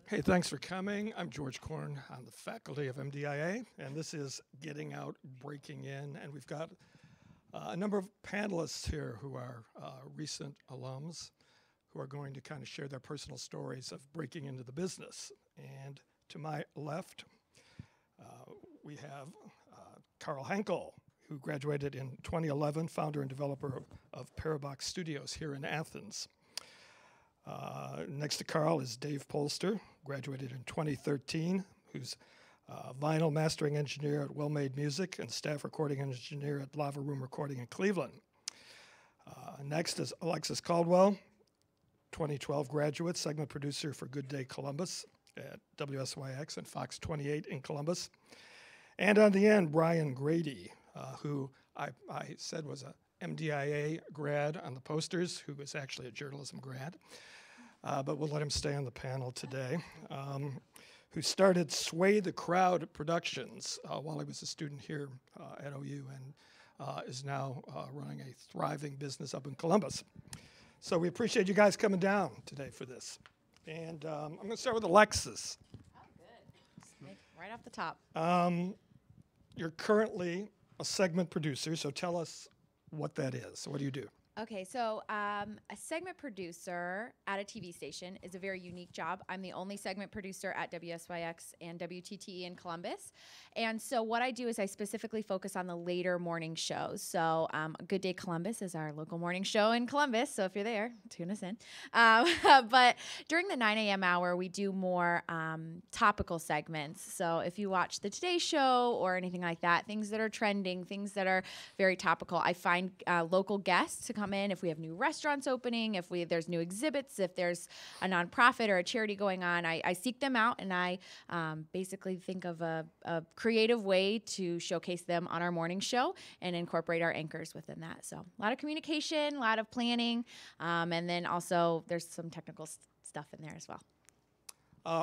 Hey, thanks for coming. I'm George Korn on the faculty of MDIA, and this is Getting Out, Breaking In. And we've got a number of panelists here who are recent alums who are going to kind of share their personal stories of breaking into the business. And to my left, we have Carl Henkel, who graduated in 2011, founder and developer of Parabox Studios here in Athens. Next to Carl is Dave Polster, graduated in 2013, who's vinyl mastering engineer at Well Made Music and staff recording engineer at Lava Room Recording in Cleveland. Next is Alexis Caldwell, 2012 graduate, segment producer for Good Day Columbus at WSYX and Fox 28 in Columbus. And on the end, Brian Grady, who I said was a MDIA grad on the posters, who was actually a journalism grad. But we'll let him stay on the panel today, who started Sway the Crowd Productions while he was a student here at OU and is now running a thriving business up in Columbus. So we appreciate you guys coming down today for this. And I'm going to start with Alexis. Oh, good. Right off the top. You're currently a segment producer, so tell us what that is. So what do you do? Okay, so a segment producer at a TV station is a very unique job. I'm the only segment producer at WSYX and WTTE in Columbus. And so what I do is I specifically focus on the later morning shows. So Good Day Columbus is our local morning show in Columbus. So if you're there, tune us in. But during the 9 a.m. hour, we do more topical segments. So if you watch the Today Show or anything like that, things that are trending, things that are very topical, I find local guests to come in if we have new restaurants opening, if there's new exhibits, if there's a nonprofit or a charity going on. I seek them out and I basically think of a creative way to showcase them on our morning show and incorporate our anchors within that. So a lot of communication, a lot of planning, and then also there's some technical stuff in there as well.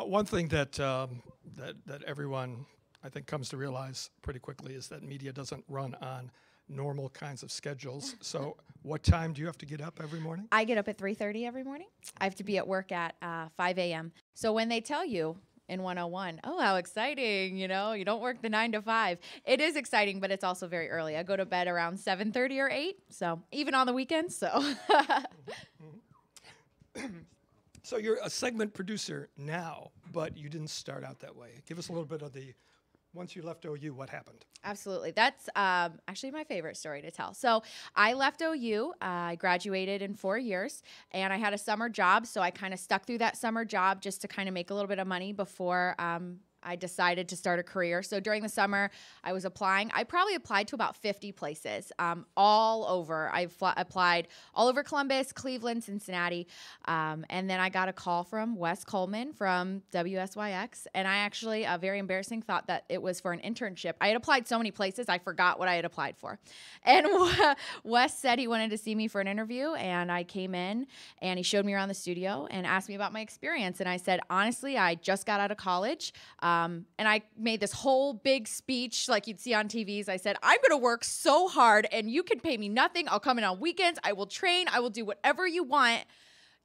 One thing that that everyone I think comes to realize pretty quickly is that media doesn't run on normal kinds of schedules. So what time do you have to get up every morning? I get up at 3:30 every morning. I have to be at work at 5 a.m. So when they tell you in 101, oh, how exciting, you know, you don't work the 9 to 5. It is exciting, but it's also very early. I go to bed around 7:30 or 8, so even on the weekends, so. So you're a segment producer now, but you didn't start out that way. Give us a little bit of once you left OU, what happened? Absolutely. That's actually my favorite story to tell. So I left OU. I graduated in 4 years, and I had a summer job. So I kind of stuck through that summer job just to kind of make a little bit of money before I decided to start a career. So during the summer, I was applying. I probably applied to about 50 places all over. I applied all over Columbus, Cleveland, Cincinnati. And then I got a call from Wes Coleman from WSYX. And I actually, very embarrassing, thought that it was for an internship. I had applied so many places, I forgot what I had applied for. And Wes said he wanted to see me for an interview. And I came in, and he showed me around the studio and asked me about my experience. And I said, honestly, I just got out of college. And I made this whole big speech like you'd see on TVs. I said, I'm going to work so hard and you can pay me nothing. I'll come in on weekends. I will train. I will do whatever you want.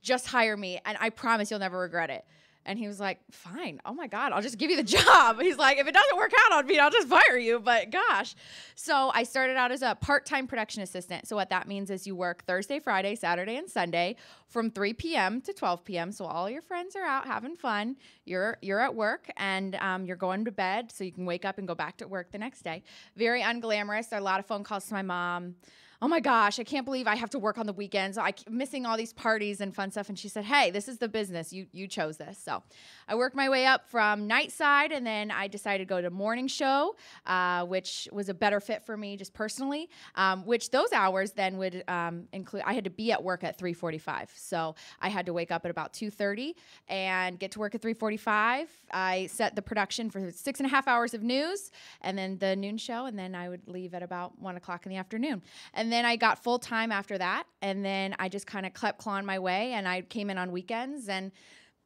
Just hire me. And I promise you'll never regret it. And he was like, fine. Oh, my God, I'll just give you the job. He's like, if it doesn't work out, I'll just fire you. But gosh. So I started out as a part-time production assistant. So what that means is you work Thursday, Friday, Saturday, and Sunday from 3 p.m. to 12 p.m. So all your friends are out having fun. You're at work, and you're going to bed so you can wake up and go back to work the next day. Very unglamorous. There are a lot of phone calls to my mom. Oh my gosh, I can't believe I have to work on the weekends. I'm missing all these parties and fun stuff. And she said, hey, this is the business. You chose this. So I worked my way up from night side, and then I decided to go to morning show, which was a better fit for me just personally, which those hours then would include, I had to be at work at 3:45. So I had to wake up at about 2:30 and get to work at 3:45. I set the production for 6.5 hours of news, and then the noon show, and then I would leave at about 1 o'clock in the afternoon. And then I got full time after that, and then I just kind of kept clawing my way, and I came in on weekends and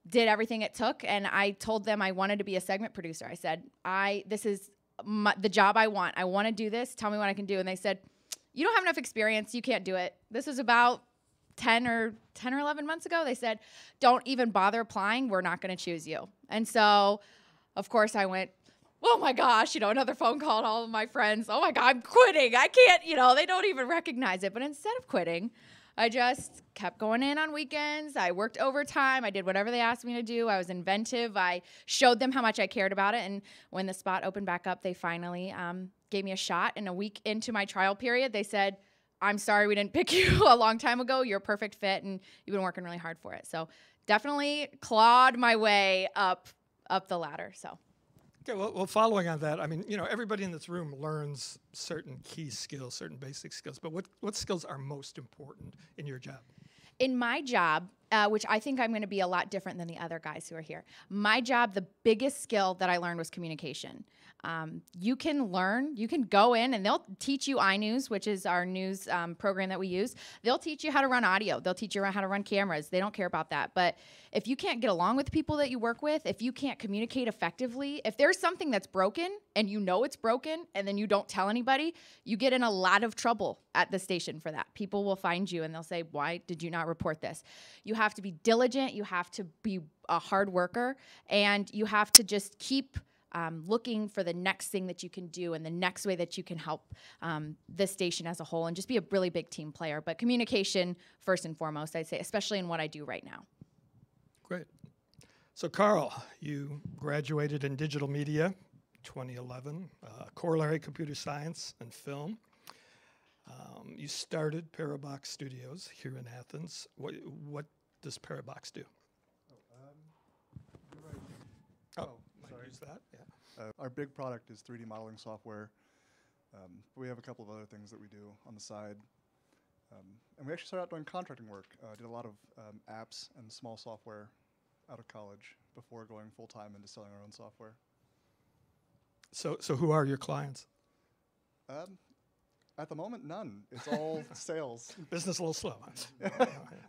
did everything it took. And I told them I wanted to be a segment producer. I said, this is the job I want. I want to do this. Tell me what I can do. And they said, you don't have enough experience. You can't do it. This is about 10 or 11 months ago, they said, don't even bother applying. We're not going to choose you. And so, of course, I went, oh my gosh, another phone call to all of my friends. Oh my God, I'm quitting. I can't, they don't even recognize it. But instead of quitting, I just kept going in on weekends. I worked overtime. I did whatever they asked me to do. I was inventive. I showed them how much I cared about it. And when the spot opened back up, they finally gave me a shot. And a week into my trial period, they said, I'm sorry we didn't pick you a long time ago. You're a perfect fit, and you've been working really hard for it. So definitely clawed my way up the ladder. So. Okay, well, following on that, I mean, everybody in this room learns certain key skills, certain basic skills, but what skills are most important in your job? In my job, which I think I'm going to be a lot different than the other guys who are here, my job, the biggest skill that I learned was communication. You can go in and they'll teach you iNews, which is our news program that we use. They'll teach you how to run audio. They'll teach you how to run cameras. They don't care about that. But if you can't get along with the people that you work with, if you can't communicate effectively, if there's something that's broken and it's broken and then you don't tell anybody, you get in a lot of trouble at the station for that. People will find you and they'll say, why did you not report this? You have to be diligent. You have to be a hard worker, and you have to just keep looking for the next thing that you can do and the next way that you can help the station as a whole, and just be a really big team player. But communication first and foremost, I'd say, especially in what I do right now. Great. So Carl, you graduated in digital media 2011, corollary computer science and film. You started Parabox Studios here in Athens. What does Parabox do? Sorry. Use that. Yeah. Our big product is 3D modeling software. We have a couple of other things that we do on the side. And we actually started out doing contracting work. Did a lot of apps and small software out of college before going full-time into selling our own software. So who are your clients? At the moment, none. It's all sales. Business a little slow.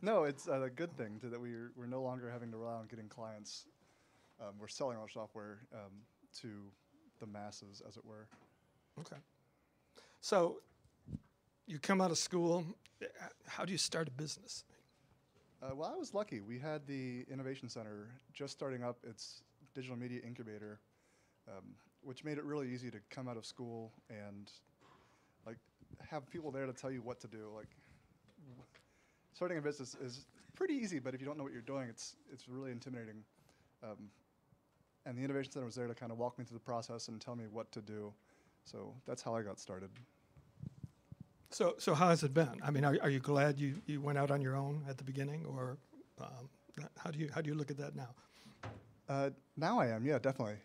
No, it's a good thing that we're no longer having to rely on getting clients. We're selling our software to the masses, as it were. Okay. So you come out of school. How do you start a business? Well, I was lucky. We had the Innovation Center just starting up its digital media incubator, which made it really easy to come out of school and have people there to tell you what to do. Starting a business is pretty easy, but if you don't know what you're doing, it's really intimidating. And the Innovation Center was there to kind of walk me through the process and tell me what to do. So that's how I got started. So how has it been? I mean, are you glad you went out on your own at the beginning, or how do you look at that now? Now I am, yeah, definitely.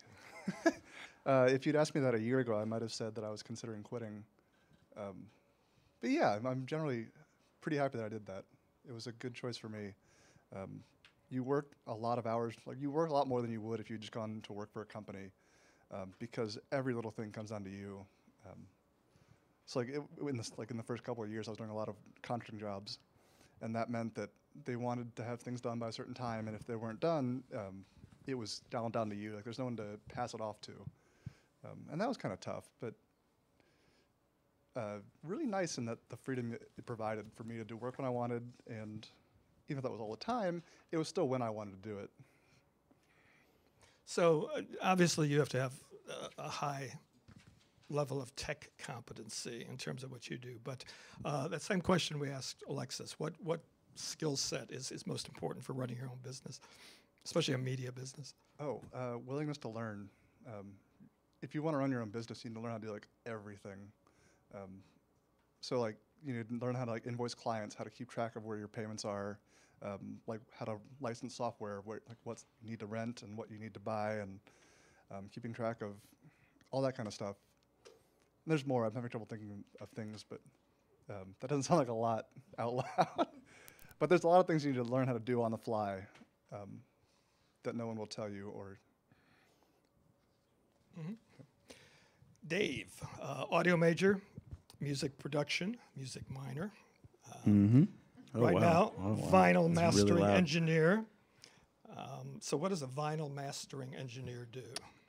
If you'd asked me that a year ago, I might have said that I was considering quitting. But yeah, I'm generally pretty happy that I did that. It was a good choice for me. You work a lot of hours. You work a lot more than you would if you'd just gone to work for a company, because every little thing comes down to you. So in the first couple of years, I was doing a lot of contracting jobs, and that meant that they wanted to have things done by a certain time, and if they weren't done, it was down to you. There's no one to pass it off to, and that was kind of tough, but really nice in that the freedom it provided for me to do work when I wanted, and even if that was all the time, it was still when I wanted to do it. So obviously you have to have a high level of tech competency in terms of what you do. But that same question we asked Alexis, what skill set is most important for running your own business, especially a media business? Willingness to learn. If you want to run your own business, you need to learn how to do everything. So you need to learn how to invoice clients, how to keep track of where your payments are, how to license software, what you need to rent and what you need to buy, and keeping track of all that kind of stuff. And there's more. I'm having trouble thinking of things, but that doesn't sound like a lot out loud. But there's a lot of things you need to learn how to do on the fly that no one will tell you. Or Dave, audio major, music production, music minor. Right now, vinyl mastering engineer. So what does a vinyl mastering engineer do?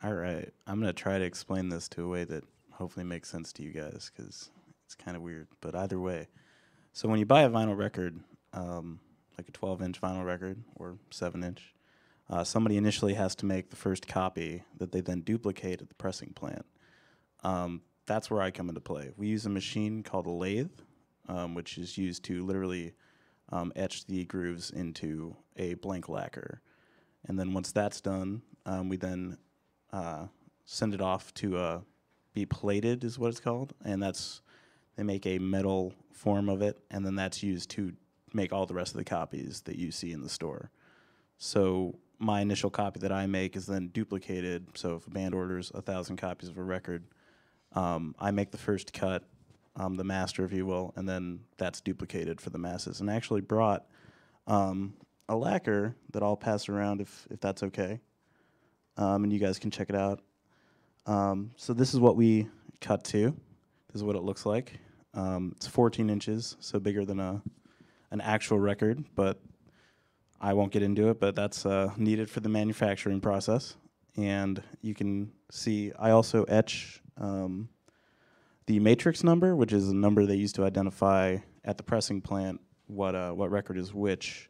All right. I'm going to try to explain this to a way that hopefully makes sense to you guys, because it's kind of weird. But either way, so when you buy a vinyl record, like a 12-inch vinyl record or 7-inch, somebody initially has to make the first copy that they then duplicate at the pressing plant. That's where I come into play. We use a machine called a lathe, which is used to literally etch the grooves into a blank lacquer. And then once that's done, we then send it off to be plated, is what it's called. And they make a metal form of it, and then that's used to make all the rest of the copies that you see in the store. So my initial copy that I make is then duplicated. So if a band orders 1,000 copies of a record, I make the first cut, the master, if you will, and then that's duplicated for the masses. And I actually brought a lacquer that I'll pass around if that's okay, and you guys can check it out. So this is what we cut to. This is what it looks like. It's 14 inches, so bigger than an actual record, but I won't get into it, but that's needed for the manufacturing process. And you can see I also etch the matrix number, which is a number they use to identify at the pressing plant what record is which.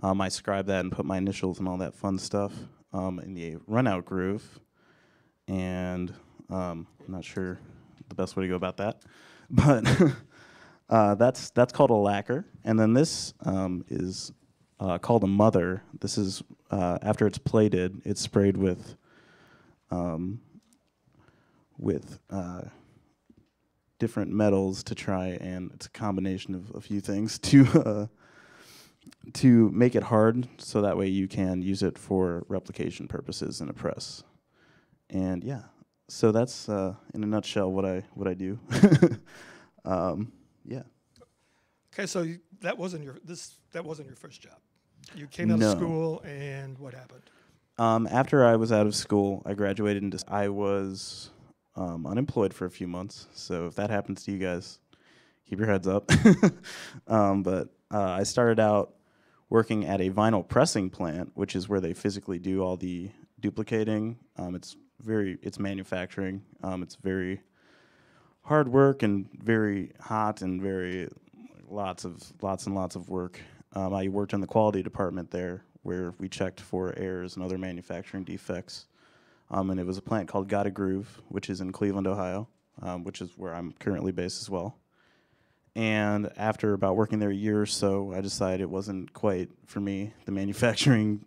I scribe that and put my initials and all that fun stuff in the runout groove. And I'm not sure the best way to go about that, but that's called a lacquer. And then this is called a mother. This is after it's plated, it's sprayed with different metals to try, and it's a combination of a few things to make it hard, so that way you can use it for replication purposes in a press. And yeah, so that's in a nutshell what I do. Yeah. Okay, so that wasn't your first job. You came out of school, and what happened? After I was out of school, I graduated and I was unemployed for a few months. So if that happens to you guys, keep your heads up. But I started out working at a vinyl pressing plant, which is where they physically do all the duplicating. It's manufacturing. It's very hard work and very hot and very lots and lots of work. I worked in the quality department there, where we checked for errors and other manufacturing defects. And it was a plant called Gotta Groove, which is in Cleveland, Ohio, which is where I'm currently based as well. And after about working there a year or so, I decided it wasn't quite for me. The manufacturing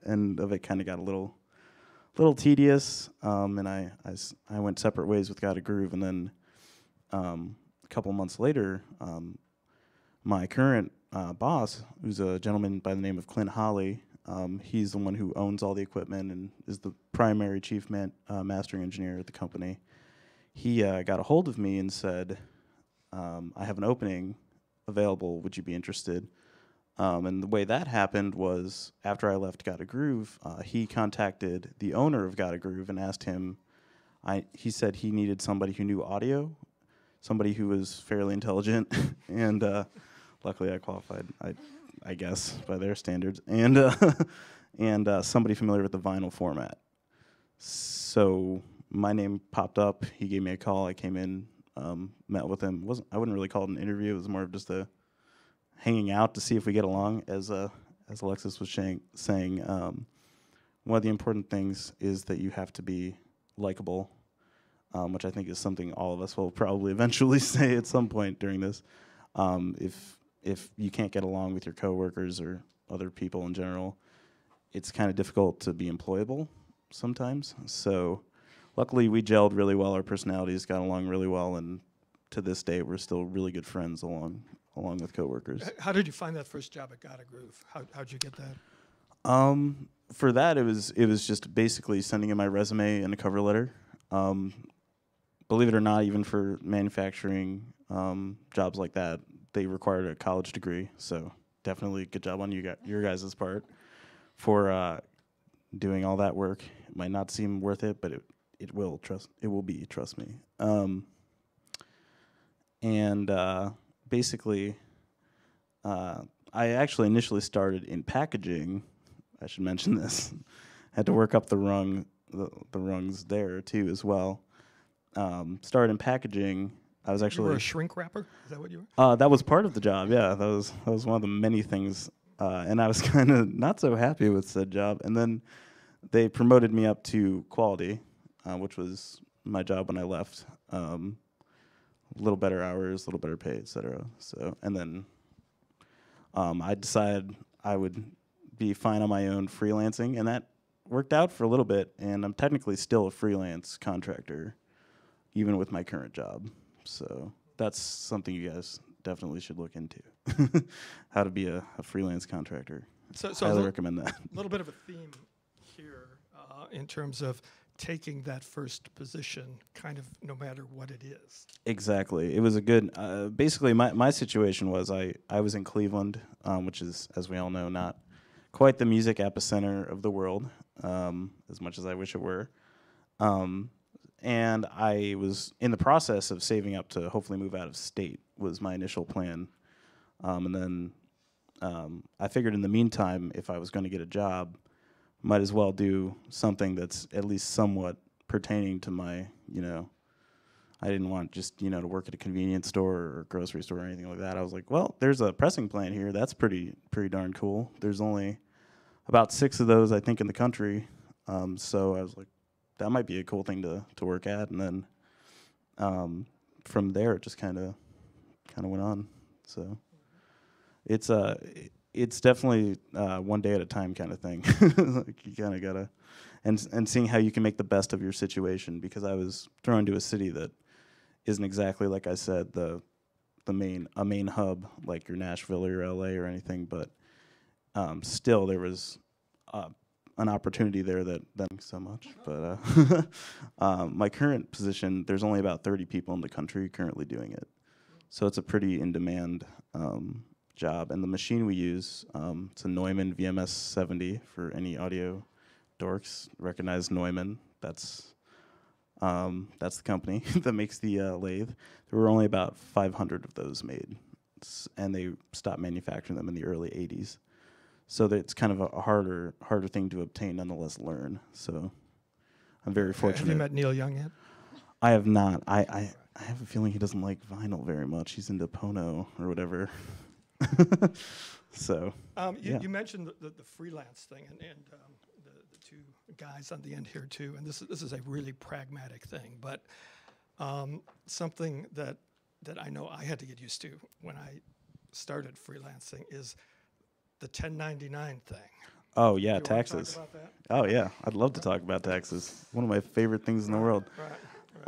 end of it kind of got a little tedious, and I went separate ways with Gotta Groove. And then a couple months later, my current boss, who's a gentleman by the name of Clint Holly, he's the one who owns all the equipment and is the primary chief mastering engineer at the company. He got a hold of me and said, I have an opening available, would you be interested? And the way that happened was, after I left Gotta Groove, he contacted the owner of Gotta Groove and asked him, he said he needed somebody who knew audio, somebody who was fairly intelligent, and luckily I qualified, I guess, by their standards, and somebody familiar with the vinyl format. So my name popped up, he gave me a call, I came in, met with him. I wouldn't really call it an interview, it was more of just a hanging out to see if we get along. As Alexis was saying, one of the important things is that you have to be likable, which I think is something all of us will probably eventually say at some point during this. If you can't get along with your coworkers or other people in general, it's kind of difficult to be employable sometimes. So luckily we gelled really well, our personalities got along really well, and to this day we're still really good friends along with coworkers. How did you find that first job at Gotta Groove? How'd you get that? For that, it was just basically sending in my resume and a cover letter. Believe it or not, even for manufacturing jobs like that, they required a college degree. So definitely good job on your guys' part for doing all that work. It might not seem worth it, but it will. Trust me. Basically, I actually initially started in packaging. I should mention this. Had to work up the rungs there too as well. Started in packaging I was actually You were a shrink wrapper? Is that what you were? that was part of the job. Yeah, that was one of the many things, and I was kind of not so happy with said job. And then they promoted me up to quality, which was my job when I left. A little better hours, a little better pay, etc. So, and then I decided I would be fine on my own freelancing, and that worked out for a little bit. And I'm technically still a freelance contractor, even with my current job. So that's something you guys definitely should look into. How to be a freelance contractor. So Highly recommend that. A little bit of a theme here in terms of taking that first position, kind of no matter what it is. Exactly. It was a good, basically my situation was I was in Cleveland, which is, as we all know, not quite the music epicenter of the world, as much as I wish it were. And I was in the process of saving up to hopefully move out of state was my initial plan. And then I figured in the meantime, if I was going to get a job, might as well do something that's at least somewhat pertaining to my, I didn't want just, to work at a convenience store or grocery store or anything like that. I was like, well, there's a pressing plant here. That's pretty darn cool. There's only about 6 of those, I think, in the country. So I was like, that might be a cool thing to work at. And then from there, it just kind of went on. So it's definitely one day at a time kind of thing. Like you kind of gotta, and seeing how you can make the best of your situation, because I was thrown to a city that isn't exactly, like I said, a main hub like your Nashville or your LA or anything, but still there was an opportunity there that so much. But my current position, there's only about 30 people in the country currently doing it, so it's a pretty in-demand job. And the machine we use, it's a Neumann VMS 70 for any audio dorks. Recognize Neumann. That's the company that makes the lathe. There were only about 500 of those made, and they stopped manufacturing them in the early 80s. So that it's kind of a harder thing to obtain, nonetheless learn. So I'm very fortunate. Have you met Neil Young yet? I have not. I have a feeling he doesn't like vinyl very much. He's into Pono or whatever. So you mentioned the freelance thing and the two guys on the end here too, and this is a really pragmatic thing, but something that I know I had to get used to when I started freelancing is the 1099 thing. Oh yeah, you taxes. Talk about that? Oh yeah, I'd love to talk about taxes. One of my favorite things in the world. Right.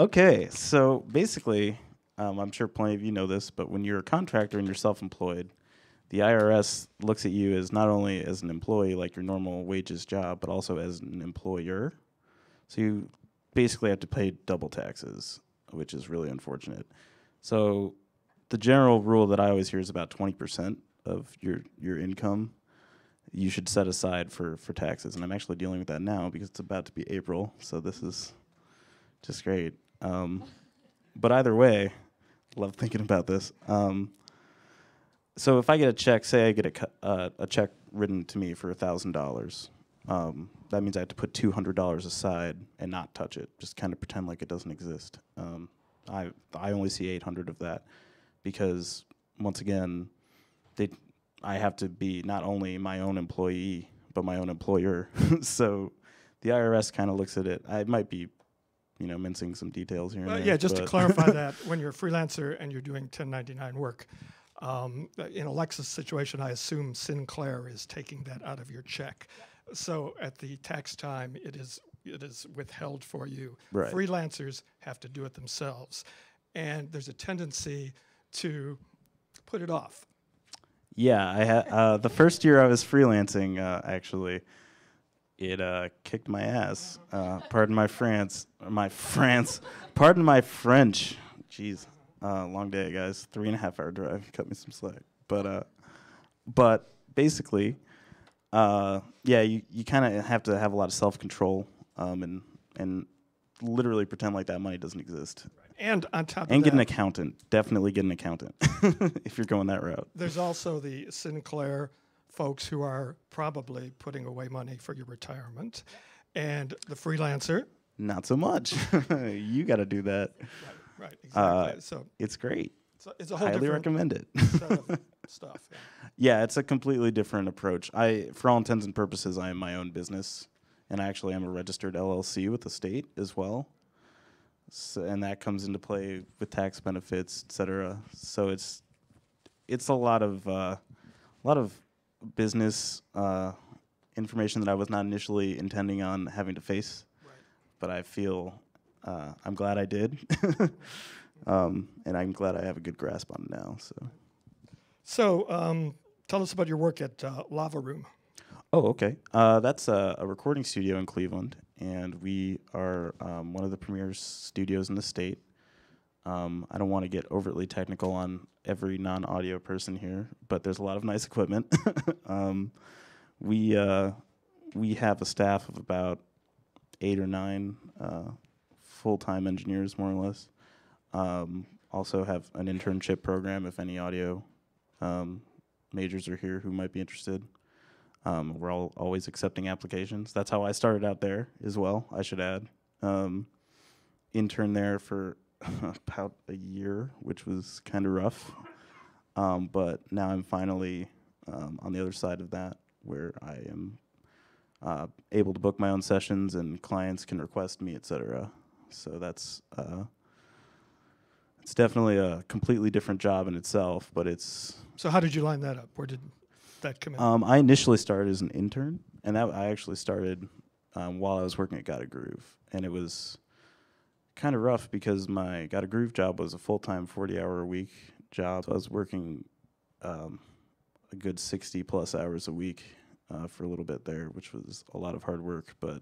Okay, so basically, I'm sure plenty of you know this, but when you're a contractor and you're self-employed, the IRS looks at you as not only as an employee, like your normal wages job, but also as an employer. So you basically have to pay double taxes, which is really unfortunate. So the general rule that I always hear is about 20% of your income you should set aside for taxes. And I'm actually dealing with that now because it's about to be April, so this is just great. But either way, love thinking about this. So if I get a check, say I get a check written to me for $1,000, that means I have to put $200 aside and not touch it, just kind of pretend like it doesn't exist. I only see 800 of that because, once again, I have to be not only my own employee, but my own employer. So the IRS kind of looks at it. I might be, mincing some details here and there. Yeah, just to clarify that, when you're a freelancer and you're doing 1099 work, in Alexa's situation, I assume Sinclair is taking that out of your check. So at the tax time, it is withheld for you. Right. Freelancers have to do it themselves. And there's a tendency to put it off. Yeah, I had the first year I was freelancing, actually, it kicked my ass. Pardon my pardon my French. Jeez, long day, guys. 3.5-hour drive. Cut me some slack. But basically, you kind of have to have a lot of self-control and literally pretend like that money doesn't exist. And on top of that, and get an accountant. Definitely get an accountant if you're going that route. There's also the Sinclair folks who are probably putting away money for your retirement. And the freelancer. Not so much. You got to do that. Right, exactly. So it's great. it's a whole Highly different recommend it. set of stuff. Yeah. Yeah, it's a completely different approach. For all intents and purposes, I am my own business, and I actually am a registered LLC with the state as well. So, and that comes into play with tax benefits, et cetera. So it's a lot of business information that I was not initially intending on having to face, Right. but I feel I'm glad I did, and I'm glad I have a good grasp on it now. So tell us about your work at Lava Room. Oh, okay. That's a recording studio in Cleveland, and we are one of the premier studios in the state. I don't want to get overtly technical on every non-audio person here, but there's a lot of nice equipment. We have a staff of about 8 or 9 full-time engineers, more or less. Also have an internship program if any audio majors are here who might be interested. We're always accepting applications. That's how I started out there as well, I should add. Interned there for about a year, which was kind of rough. But now I'm finally on the other side of that, where I am able to book my own sessions and clients can request me, etc. So that's it's definitely a completely different job in itself, but it's... So how did you line that up? Where did that come in? I initially started as an intern, and I actually started while I was working at Got a Groove, and it was kind of rough because my Got a Groove job was a full-time 40-hour-a-week job. So I was working a good 60-plus hours a week for a little bit there, which was a lot of hard work, but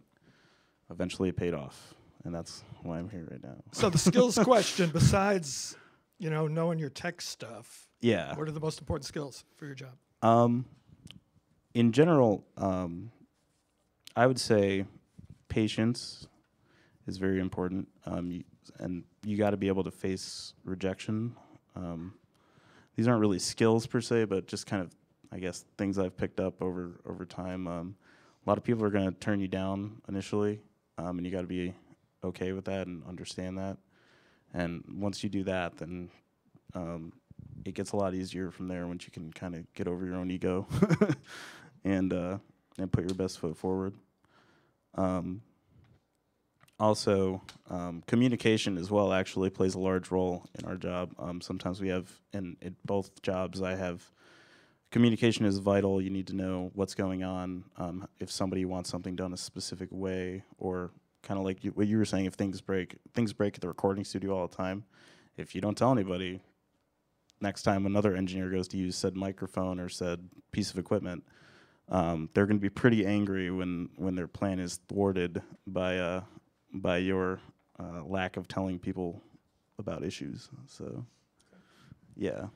eventually it paid off, and that's why I'm here right now. So the skills question, besides, knowing your tech stuff, Yeah. what are the most important skills for your job? In general, I would say patience is very important, and you got to be able to face rejection. These aren't really skills per se, but just kind of, I guess, things I've picked up over time. A lot of people are going to turn you down initially, and you got to be okay with that and understand that. And once you do that, then it gets a lot easier from there once you can kind of get over your own ego and put your best foot forward. Also, communication as well actually plays a large role in our job. Sometimes we have, and in both jobs I have, communication is vital. You need to know what's going on. If somebody wants something done a specific way, or kind of like what you were saying, if things break at the recording studio all the time. If you don't tell anybody, next time another engineer goes to use said microphone or said piece of equipment, they're going to be pretty angry when their plan is thwarted by your lack of telling people about issues. So, yeah.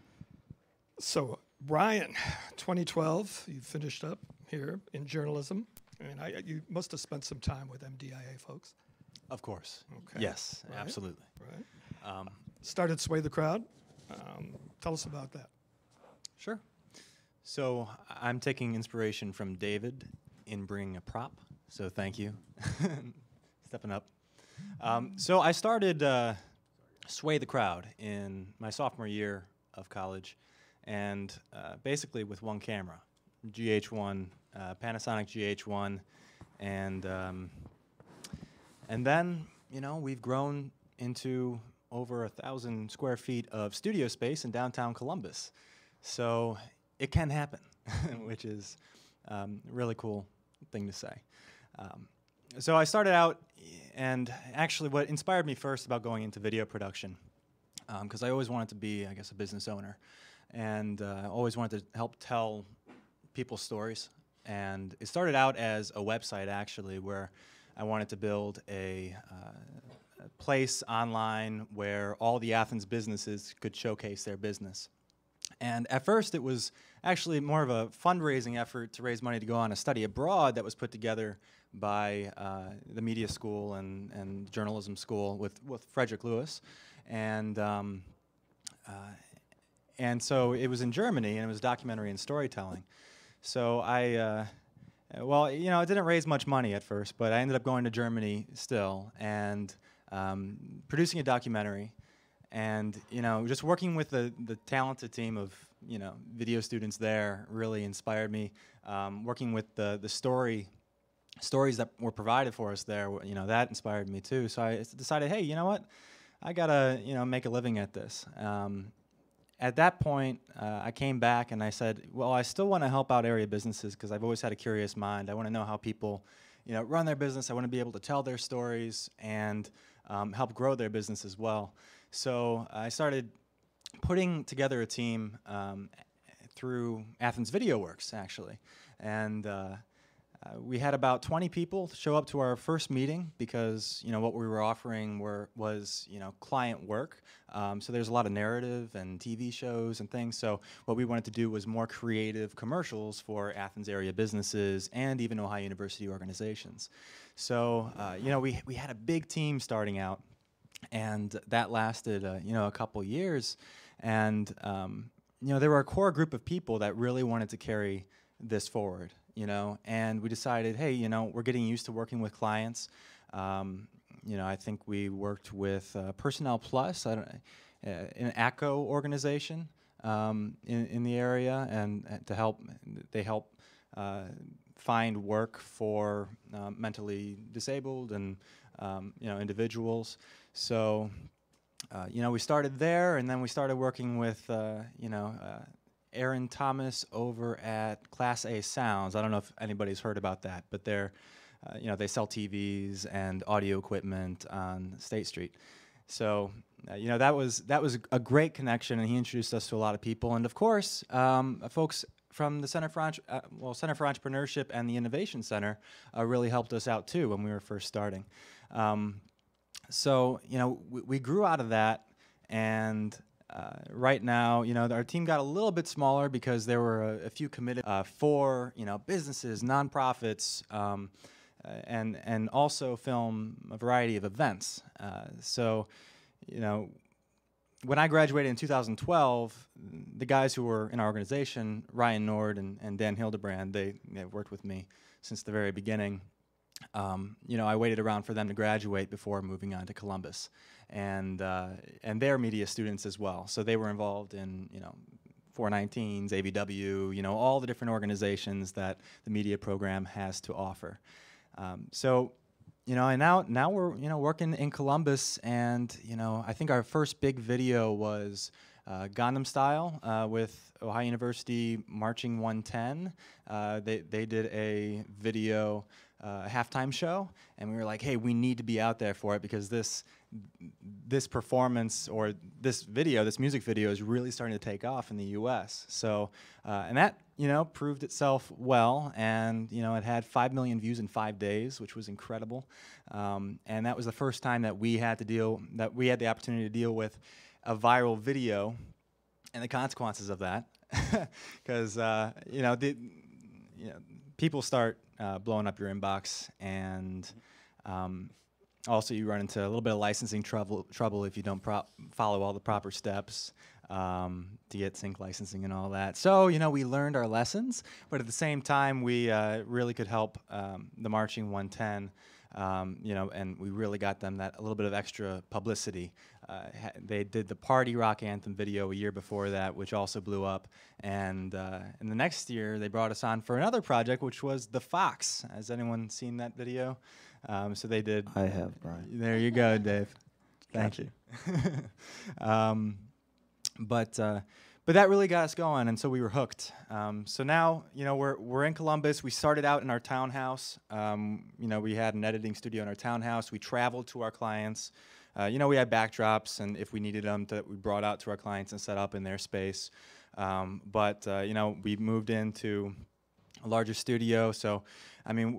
So, Brian, 2012, you finished up here in journalism. I mean, you must have spent some time with MDIA folks. Of course. Okay. Yes, Right. absolutely. Right. Started Sway the Crowd. Tell us about that. Sure. So I'm taking inspiration from David in bringing a prop. So thank you. Stepping up. So I started Sway the Crowd in my sophomore year of college, and basically with one camera, GH1, Panasonic GH1, and then we've grown into over 1,000 square feet of studio space in downtown Columbus. So it can happen, which is a really cool thing to say. So I started out, and actually what inspired me first about going into video production, because I always wanted to be, I guess, a business owner, and always wanted to help tell people's stories. And it started out as a website, actually, where I wanted to build a place online where all the Athens businesses could showcase their business. And at first, it was actually more of a fundraising effort to raise money to go on a study abroad that was put together by the media school and journalism school with Frederick Lewis. And so it was in Germany, and it was documentary and storytelling. So it didn't raise much money at first, but I ended up going to Germany still and producing a documentary And just working with the talented team of video students there really inspired me. Working with the stories that were provided for us there, that inspired me too. So I decided, hey, you know what, I gotta make a living at this. At that point, I came back and I said, well, I still want to help out area businesses because I've always had a curious mind. I want to know how people run their business. I want to be able to tell their stories and help grow their business as well. So I started putting together a team through Athens Video Works, actually. And we had about 20 people show up to our first meeting because what we were offering was client work. So there's a lot of narrative and TV shows and things. So what we wanted to do was more creative commercials for Athens area businesses and even Ohio University organizations. So we had a big team starting out, and that lasted a couple years. And there were a core group of people that really wanted to carry this forward. And we decided, hey, we're getting used to working with clients. I think we worked with Personnel Plus, an ACO organization in the area, and they help find work for mentally disabled and individuals. So we started there, and then we started working with Aaron Thomas over at Class A Sounds. I don't know if anybody's heard about that, but they're, they sell TVs and audio equipment on State Street. So, that was a great connection, and he introduced us to a lot of people. And of course, folks from the Center for Entrepreneurship and the Innovation Center really helped us out too when we were first starting. So, we grew out of that, and right now, our team got a little bit smaller because there were a few committed for businesses, nonprofits, and also film a variety of events. So, when I graduated in 2012, the guys who were in our organization, Ryan Nord and Dan Hildebrand, they worked with me since the very beginning. I waited around for them to graduate before moving on to Columbus, and they're media students as well. So they were involved in 419s, AVW, all the different organizations that the media program has to offer. And now we're working in Columbus, and I think our first big video was Gangnam Style with Ohio University Marching 110. They did a video halftime show, and we were like, hey, we need to be out there for it because this performance or this music video is really starting to take off in the U.S. So, and that proved itself well, and it had 5 million views in 5 days, which was incredible. And that was the first time that we had the opportunity to deal with a viral video and the consequences of that, because people start blowing up your inbox, and also you run into a little bit of licensing trouble if you don't follow all the proper steps to get sync licensing and all that. So we learned our lessons, but at the same time we really could help the Marching 110. And we really got them a little bit of extra publicity. They did the Party Rock Anthem video a year before that, which also blew up. And in the next year, they brought us on for another project, which was The Fox. Has anyone seen that video? So they did. I have, Brian. There you go, Dave. Thank Gotcha. you. But that really got us going, and so we were hooked. So now, we're in Columbus. We started out in our townhouse. We had an editing studio in our townhouse. We traveled to our clients. We had backdrops, and if we needed them, that we brought out to our clients and set up in their space. But we moved into a larger studio. So,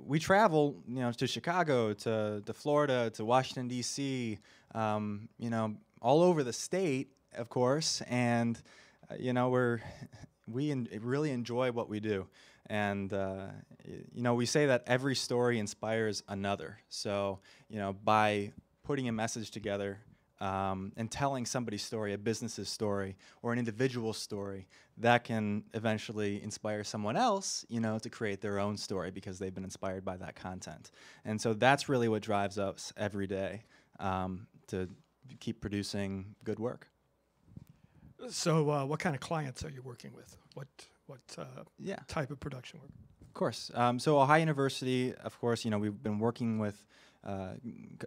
we travel, to Chicago, to Florida, to Washington, D.C., all over the state, of course, and we really enjoy what we do, and we say that every story inspires another. So by putting a message together and telling somebody's story, a business's story, or an individual's story, that can eventually inspire someone else, to create their own story because they've been inspired by that content. And so that's really what drives us every day to keep producing good work. So what kind of clients are you working with? What Yeah. type of production work? Of course. So Ohio University, of course, we've been working with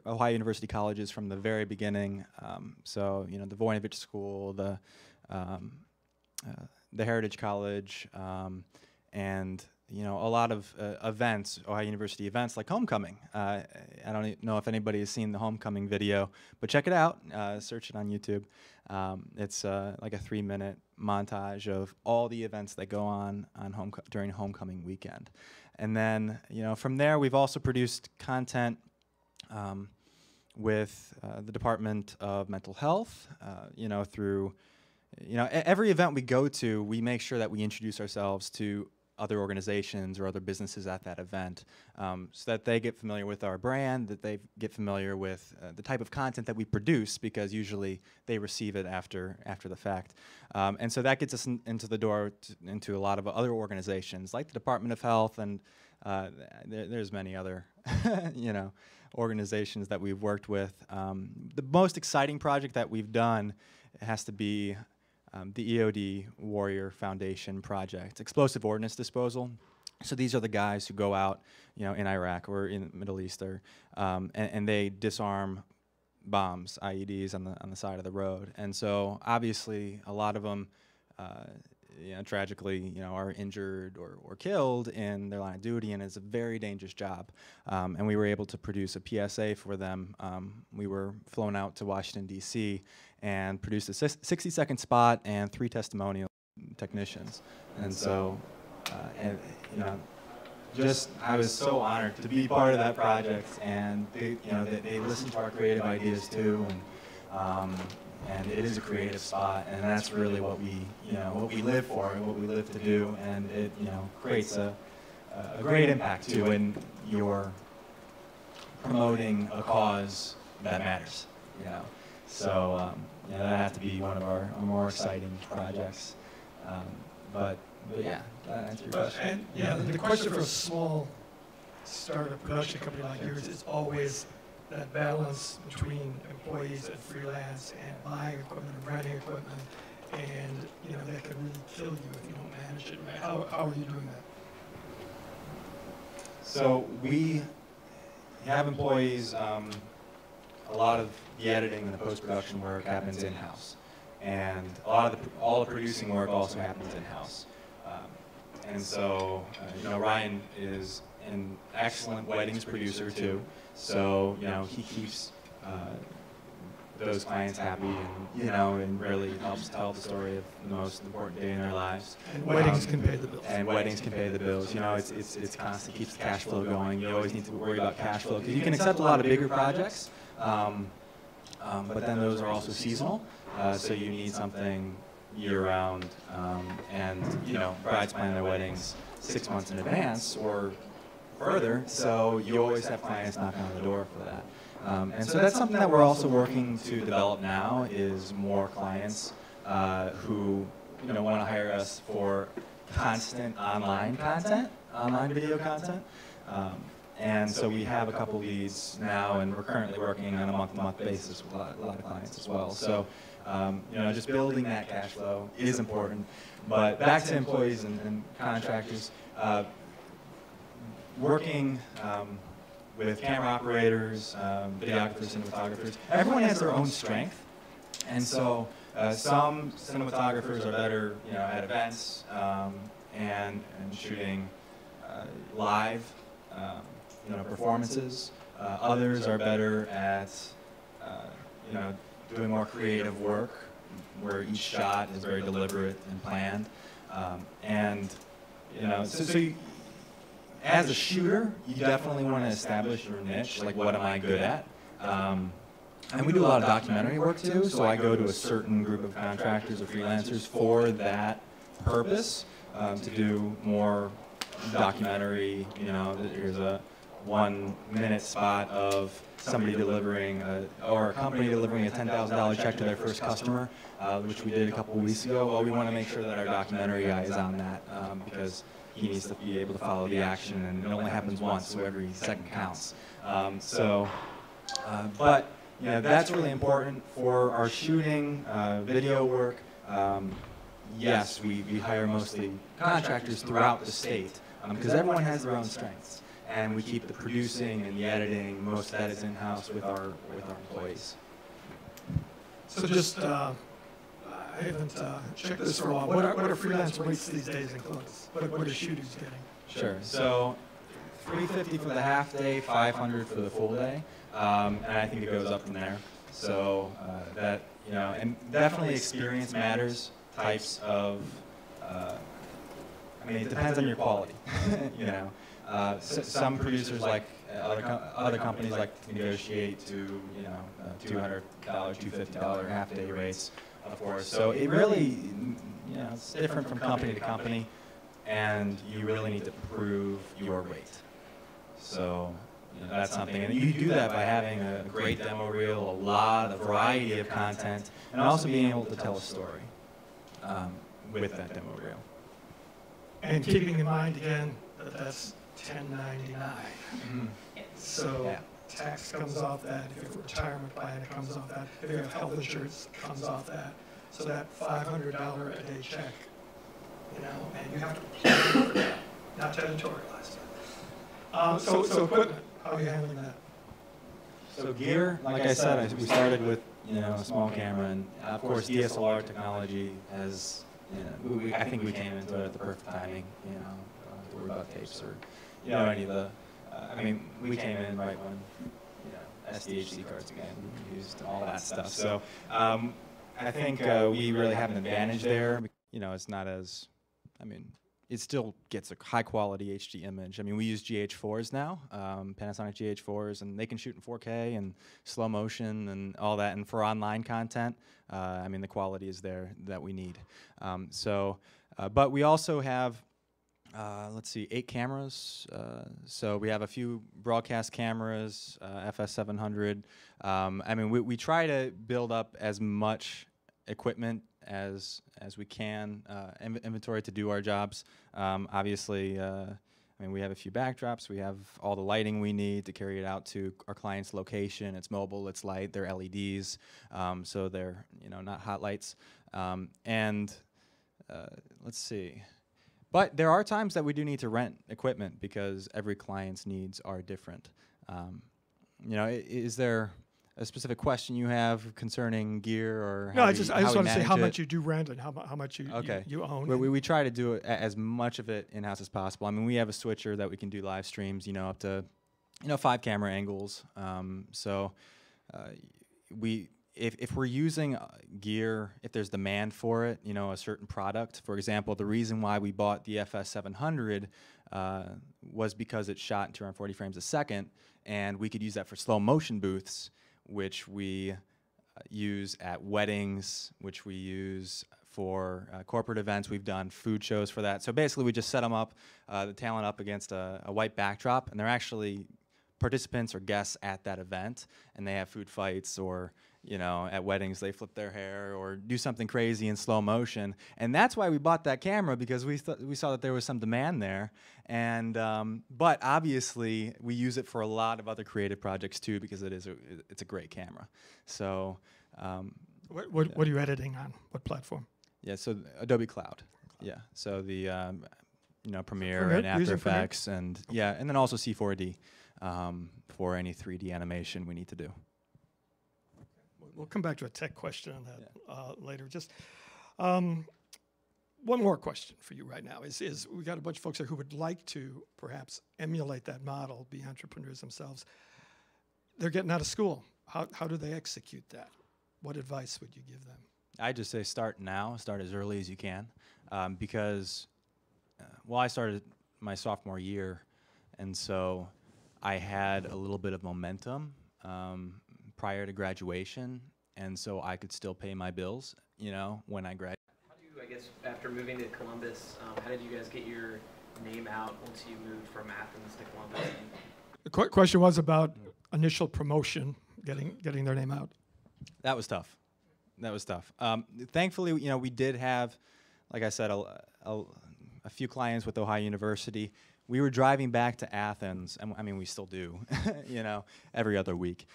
Ohio University colleges from the very beginning. So the Voinovich School, the Heritage College, and a lot of events, Ohio University events like Homecoming. I don't know if anybody has seen the Homecoming video, but check it out. Search it on YouTube. It's like a 3-minute montage of all the events that go on during Homecoming weekend. And then, from there, we've also produced content with the Department of Mental Health, through, every event we go to, we make sure that we introduce ourselves to other organizations or other businesses at that event, so that they get familiar with our brand, that they get familiar with the type of content that we produce, because usually they receive it after the fact. And so that gets us into the door into a lot of other organizations like the Department of Health, and there's many other organizations that we've worked with. The most exciting project that we've done has to be the EOD Warrior Foundation project, explosive ordnance disposal. So these are the guys who go out, in Iraq or in the Middle East, and they disarm bombs, IEDs on the side of the road. And so obviously a lot of them, tragically, are injured or killed in their line of duty, and it's a very dangerous job. And we were able to produce a PSA for them. We were flown out to Washington, D.C., and produced a 60-second spot and 3 testimonial technicians. And so, I was so honored to be part of that project, and they listened to our creative ideas too, and it is a creative spot, and that's really what we live for and what we live to do, and it creates a great impact too when you're promoting a cause that matters. So that has to be one of our more exciting projects. But yeah, that answers your question. And the question for a small startup production company like yours is always that balance between employees and freelance and buying equipment and renting equipment, and that can really kill you if you don't manage it right. How are you doing that? So we have employees. A lot of the editing and the post-production work happens in-house, and all the producing work also happens in-house. And so, Ryan is an excellent weddings producer too. So, he keeps those clients happy, and really helps tell the story of the most important day in their lives. And weddings can pay the bills. And weddings can pay the bills. It's constant, keeps the cash flow going. You always need to worry about cash flow, because you can accept a lot of bigger projects, but then those are also seasonal. So you need something year-round, and brides plan their weddings 6 months in advance or further, so you always have clients knocking on the door for that. And so that's something that we're also working to develop now, is more clients who want to hire us for constant online content, online video content. And so we have a couple leads now, and we're currently working on a month-to-month basis with a lot of clients as well. So, just building that cash flow is important. But back to employees and contractors, working with camera operators, videographers, cinematographers, everyone has their own strength. And so some cinematographers are better, at events and shooting live, performances. Others are better at, doing more creative work, where each shot is very deliberate and planned. So you, as a shooter, you definitely want to establish your niche, like what am I good at? And we do a lot of documentary work too, so I go to a certain group of contractors or freelancers for that purpose, to do more documentary. There's a 1-minute spot of somebody delivering, or a company delivering a $10,000 check to their first customer, which we did a couple weeks ago. Well, we want to make sure that our documentary guy is on that, because he needs to be able to follow the action, and it only happens once, so every second counts. But that's really important for our shooting, video work. Yes, we hire mostly contractors throughout the state because everyone has their own strengths. And we keep the producing and the editing, most of that is in-house with our employees. So just, I haven't checked this for a while. What are freelance rates these days in Columbus? What are shooters getting? Sure. So $350 for the half day, $500 for the full day, and I think it goes up from there. So that, and definitely experience matters. Types of, it depends on your quality. Some producers like other companies like to negotiate to $200, $250 half day rates, of course. So it really, it's different from company to company, and you really need to prove your rate. So that's something, and you do that by having a great demo reel, a variety of content, and also being able to tell a story with that demo reel. And keeping in mind again that that's $10.99. Mm-hmm. So Yeah. tax comes off that. If you have a retirement plan, it comes off that. If you have health insurance, it comes off that. So that $500 a day check, and you have to plan for that, not to editorialize that. So equipment, how are you handling that? So gear, like I said, we started with a small camera, and of course DSLR technology has. I think we came into it at the perfect timing. Don't have to worry about tapes or any of the. We came in right when SDHC cards again used all that stuff. So I think we really have an advantage there. It's not as. It still gets a high quality HD image. We use GH4s now, Panasonic GH4s, and they can shoot in 4K and slow motion and all that. And for online content, the quality is there that we need. But we also have, 8 cameras. So we have a few broadcast cameras, FS700. We try to build up as much equipment as we can, inventory to do our jobs. Obviously, we have a few backdrops. We have all the lighting we need to carry it out to our client's location. It's mobile, it's light, they're LEDs, so they're not hot lights. Let's see. But there are times that we do need to rent equipment because every client's needs are different. Is there a specific question you have concerning gear or No, I just want to say how it? much you do rent and how much you own. We try to do it as much of it in-house as possible. We have a switcher that we can do live streams, up to 5 camera angles. If we're using gear, if there's demand for it, a certain product, for example, the reason why we bought the FS700 was because it shot in 240 frames a second, and we could use that for slow motion booths, which we use at weddings, which we use for corporate events. We've done food shows for that. So basically, we just set them up, the talent up against a white backdrop, and they're actually participants or guests at that event, and they have food fights or at weddings they flip their hair or do something crazy in slow motion. And that's why we bought that camera, because we saw that there was some demand there. And but obviously we use it for a lot of other creative projects too, because it's a great camera. So what are you editing on? What platform? Yeah, so Adobe Cloud. Yeah, so the Premiere and After Effects and and then also C4D for any 3D animation we need to do. We'll come back to a tech question on that later. Just one more question for you right now is we got a bunch of folks here who would like to perhaps emulate that model, be entrepreneurs themselves. They're getting out of school. How do they execute that? What advice would you give them? I just say start now. Start as early as you can, because I started my sophomore year, and so I had a little bit of momentum prior to graduation, and so I could still pay my bills, when I graduated. How do you, I guess, after moving to Columbus, how did you guys get your name out once you moved from Athens to Columbus? The question was about initial promotion, getting their name out. That was tough. Thankfully, we did have, like I said, a few clients with Ohio University. we were driving back to Athens, and I mean, we still do, every other week,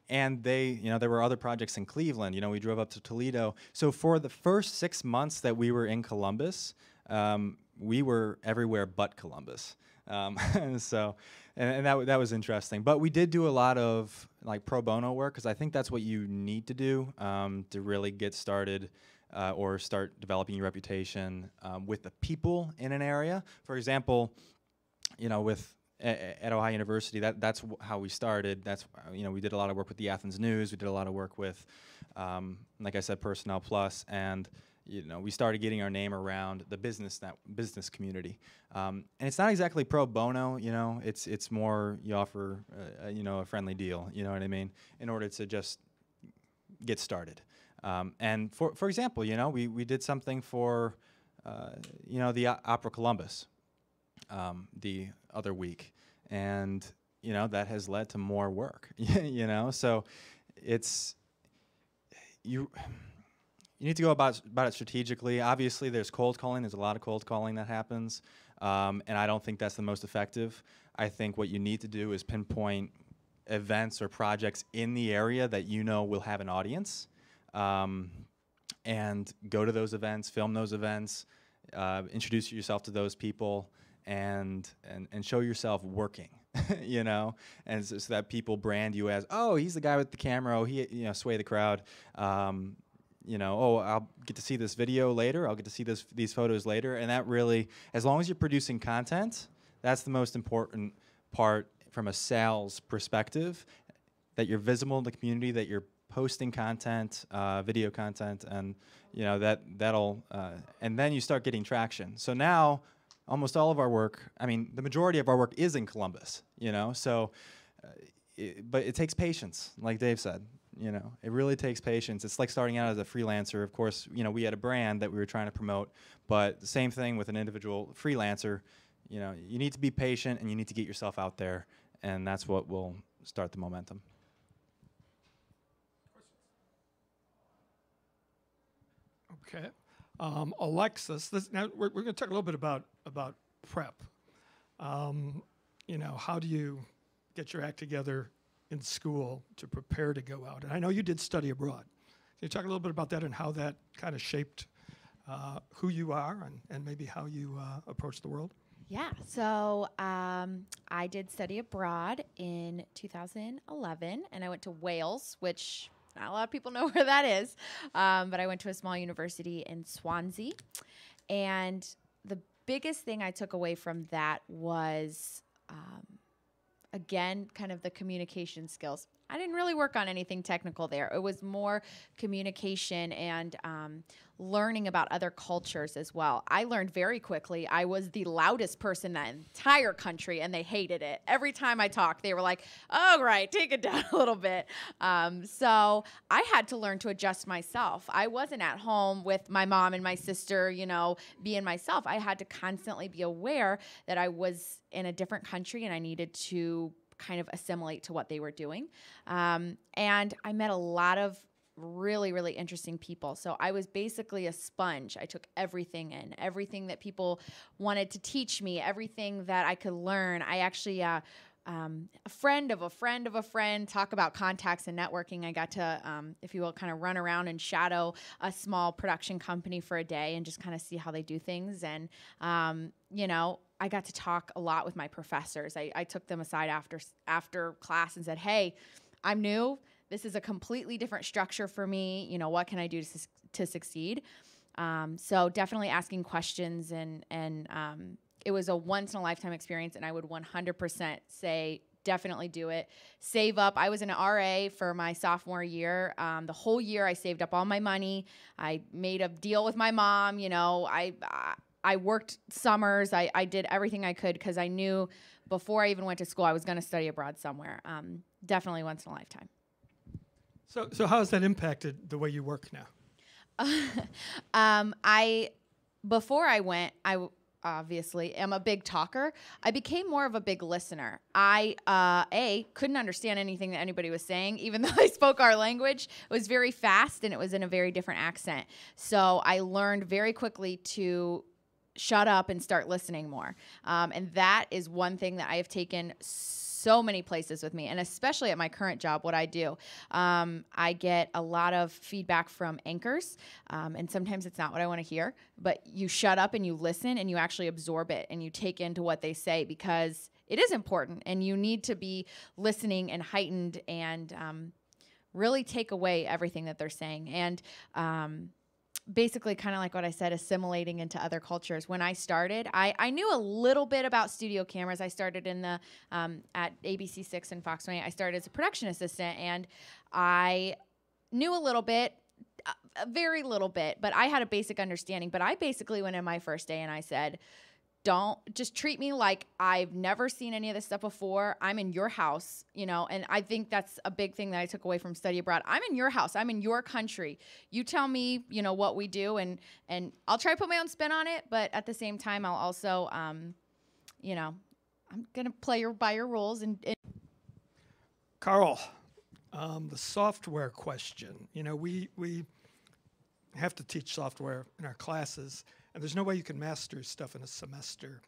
and they, there were other projects in Cleveland. We drove up to Toledo. So for the first 6 months that we were in Columbus, we were everywhere but Columbus. And that was interesting. But we did do a lot of like pro bono work, because I think that's what you need to do to really get started or start developing your reputation with the people in an area. For example, at Ohio University, that's how we started. That's we did a lot of work with the Athens News. We did a lot of work with, like I said, Personnel Plus, and we started getting our name around the business community. And it's not exactly pro bono. It's more you offer a friendly deal. You know what I mean? In order to just get started. And for example, we did something for the Opera Columbus the other week, and that has led to more work. So it's you need to go about it strategically. Obviously, there's cold calling. There's a lot of cold calling that happens, and I don't think that's the most effective. I think what you need to do is pinpoint events or projects in the area that will have an audience, and go to those events, film those events, introduce yourself to those people, and show yourself working, and so that people brand you as, oh, he's the guy with the camera, oh, he sway the crowd, oh, I'll get to see this video later, I'll get to see these photos later. And that really, as long as you're producing content, that's the most important part from a sales perspective, that you're visible in the community, that you're posting content, video content, and that'll and then you start getting traction. So now almost all of our work, the majority of our work is in Columbus, so but it takes patience, like Dave said. It really takes patience. It's like starting out as a freelancer. Of course, we had a brand that we were trying to promote, but the same thing with an individual freelancer. You need to be patient, and you need to get yourself out there, and that's what will start the momentum. Okay. Alexis, now we're going to talk a little bit about prep. How do you get your act together in school to prepare to go out? And I know you did study abroad. Can you talk a little bit about that and how that kind of shaped who you are and maybe how you approach the world? Yeah, so I did study abroad in 2011, and I went to Wales, which not a lot of people know where that is, but I went to a small university in Swansea. And the biggest thing I took away from that was, again, kind of the communication skills. I didn't really work on anything technical there. It was more communication and learning about other cultures as well. I learned very quickly. I was the loudest person in the entire country, and they hated it. Every time I talked, they were like, oh, right, take it down a little bit. So I had to learn to adjust myself. I wasn't at home with my mom and my sister, being myself. I had to constantly be aware that I was in a different country, and I needed to kind of assimilate to what they were doing. And I met a lot of really, really interesting people. So I was basically a sponge. I took everything in, everything that people wanted to teach me, everything that I could learn. I actually, a friend of a friend of a friend, talk about contacts and networking. I got to, if you will, kind of run around and shadow a small production company for a day and just kind of see how they do things. And, I got to talk a lot with my professors. I took them aside after class and said, hey, I'm new. This is a completely different structure for me. What can I do to succeed? So definitely asking questions, and it was a once-in-a-lifetime experience, and I would 100% say definitely do it. Save up. I was an RA for my sophomore year. The whole year I saved up all my money. I made a deal with my mom. I worked summers. I did everything I could because I knew before I even went to school I was going to study abroad somewhere. Definitely once in a lifetime. So how has that impacted the way you work now? Before I went, I obviously am a big talker. I became more of a big listener. I couldn't understand anything that anybody was saying, even though I spoke our language. It was very fast, and it was in a very different accent. So I learned very quickly to shut up and start listening more. And that is one thing that I have taken so many places with me, and especially at my current job, what I do. I get a lot of feedback from anchors, and sometimes it's not what I want to hear, but you shut up and you listen and you actually absorb it and you take into what they say, because it is important and you need to be listening and heightened and really take away everything that they're saying. And basically, kind of like what I said, assimilating into other cultures. When I started, I knew a little bit about studio cameras. I started in the at ABC6 and Fox 28. I started as a production assistant, and I knew a little bit, a very little bit, but I had a basic understanding. But I basically went in my first day and I said, don't just treat me like I've never seen any of this stuff before. I'm in your house, you know, and I think that's a big thing that I took away from study abroad. I'm in your house. I'm in your country. You tell me, you know, what we do, and I'll try to put my own spin on it. But at the same time, I'll also, you know, I'm going to play by your rules. And Carl, the software question. You know, we have to teach software in our classes, and there's no way you can master stuff in a semester.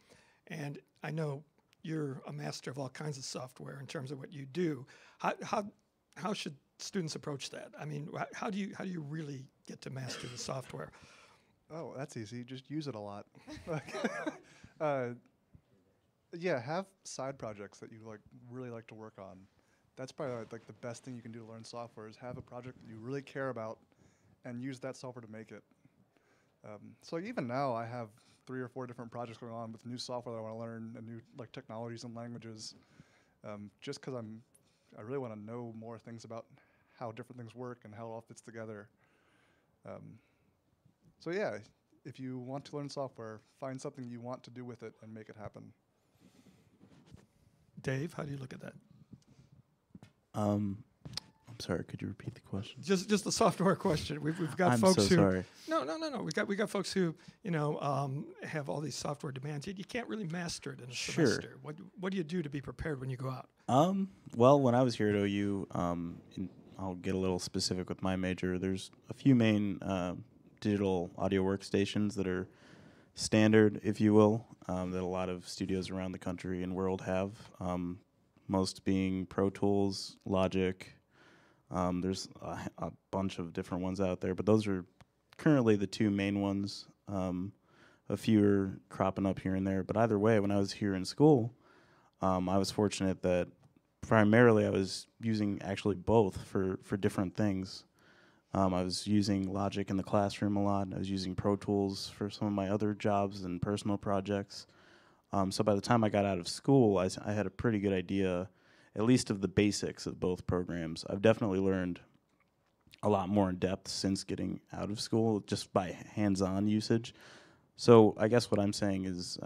And I know you're a master of all kinds of software in terms of what you do. How should students approach that? I mean, how do you really get to master the software? Oh, that's easy. Just use it a lot. Yeah, have side projects that you really like to work on. That's probably like the best thing you can do to learn software, is have a project that you really care about and use that software to make it. So even now, I have 3 or 4 different projects going on with new software that I want to learn and new technologies and languages, just because I really want to know more things about how different things work and how it all fits together. So yeah, if you want to learn software, find something you want to do with it and make it happen. Dave, how do you look at that? I'm sorry, could you repeat the question? Just the software question. We've got I'm folks so who sorry. No. We got folks who, you know, have all these software demands. You can't really master it in a Sure. semester. What do you do to be prepared when you go out? Well, when I was here at OU, I'll get a little specific with my major. There's a few main digital audio workstations that are standard, if you will, that a lot of studios around the country and world have. Most being Pro Tools, Logic. There's a bunch of different ones out there, but those are currently the 2 main ones. A few are cropping up here and there, but either way, when I was here in school, I was fortunate that primarily I was using actually both for different things. I was using Logic in the classroom a lot. I was using Pro Tools for some of my other jobs and personal projects. So by the time I got out of school, I had a pretty good idea, at least of the basics of both programs. I've definitely learned a lot more in depth since getting out of school, just by hands-on usage. So I guess what I'm saying is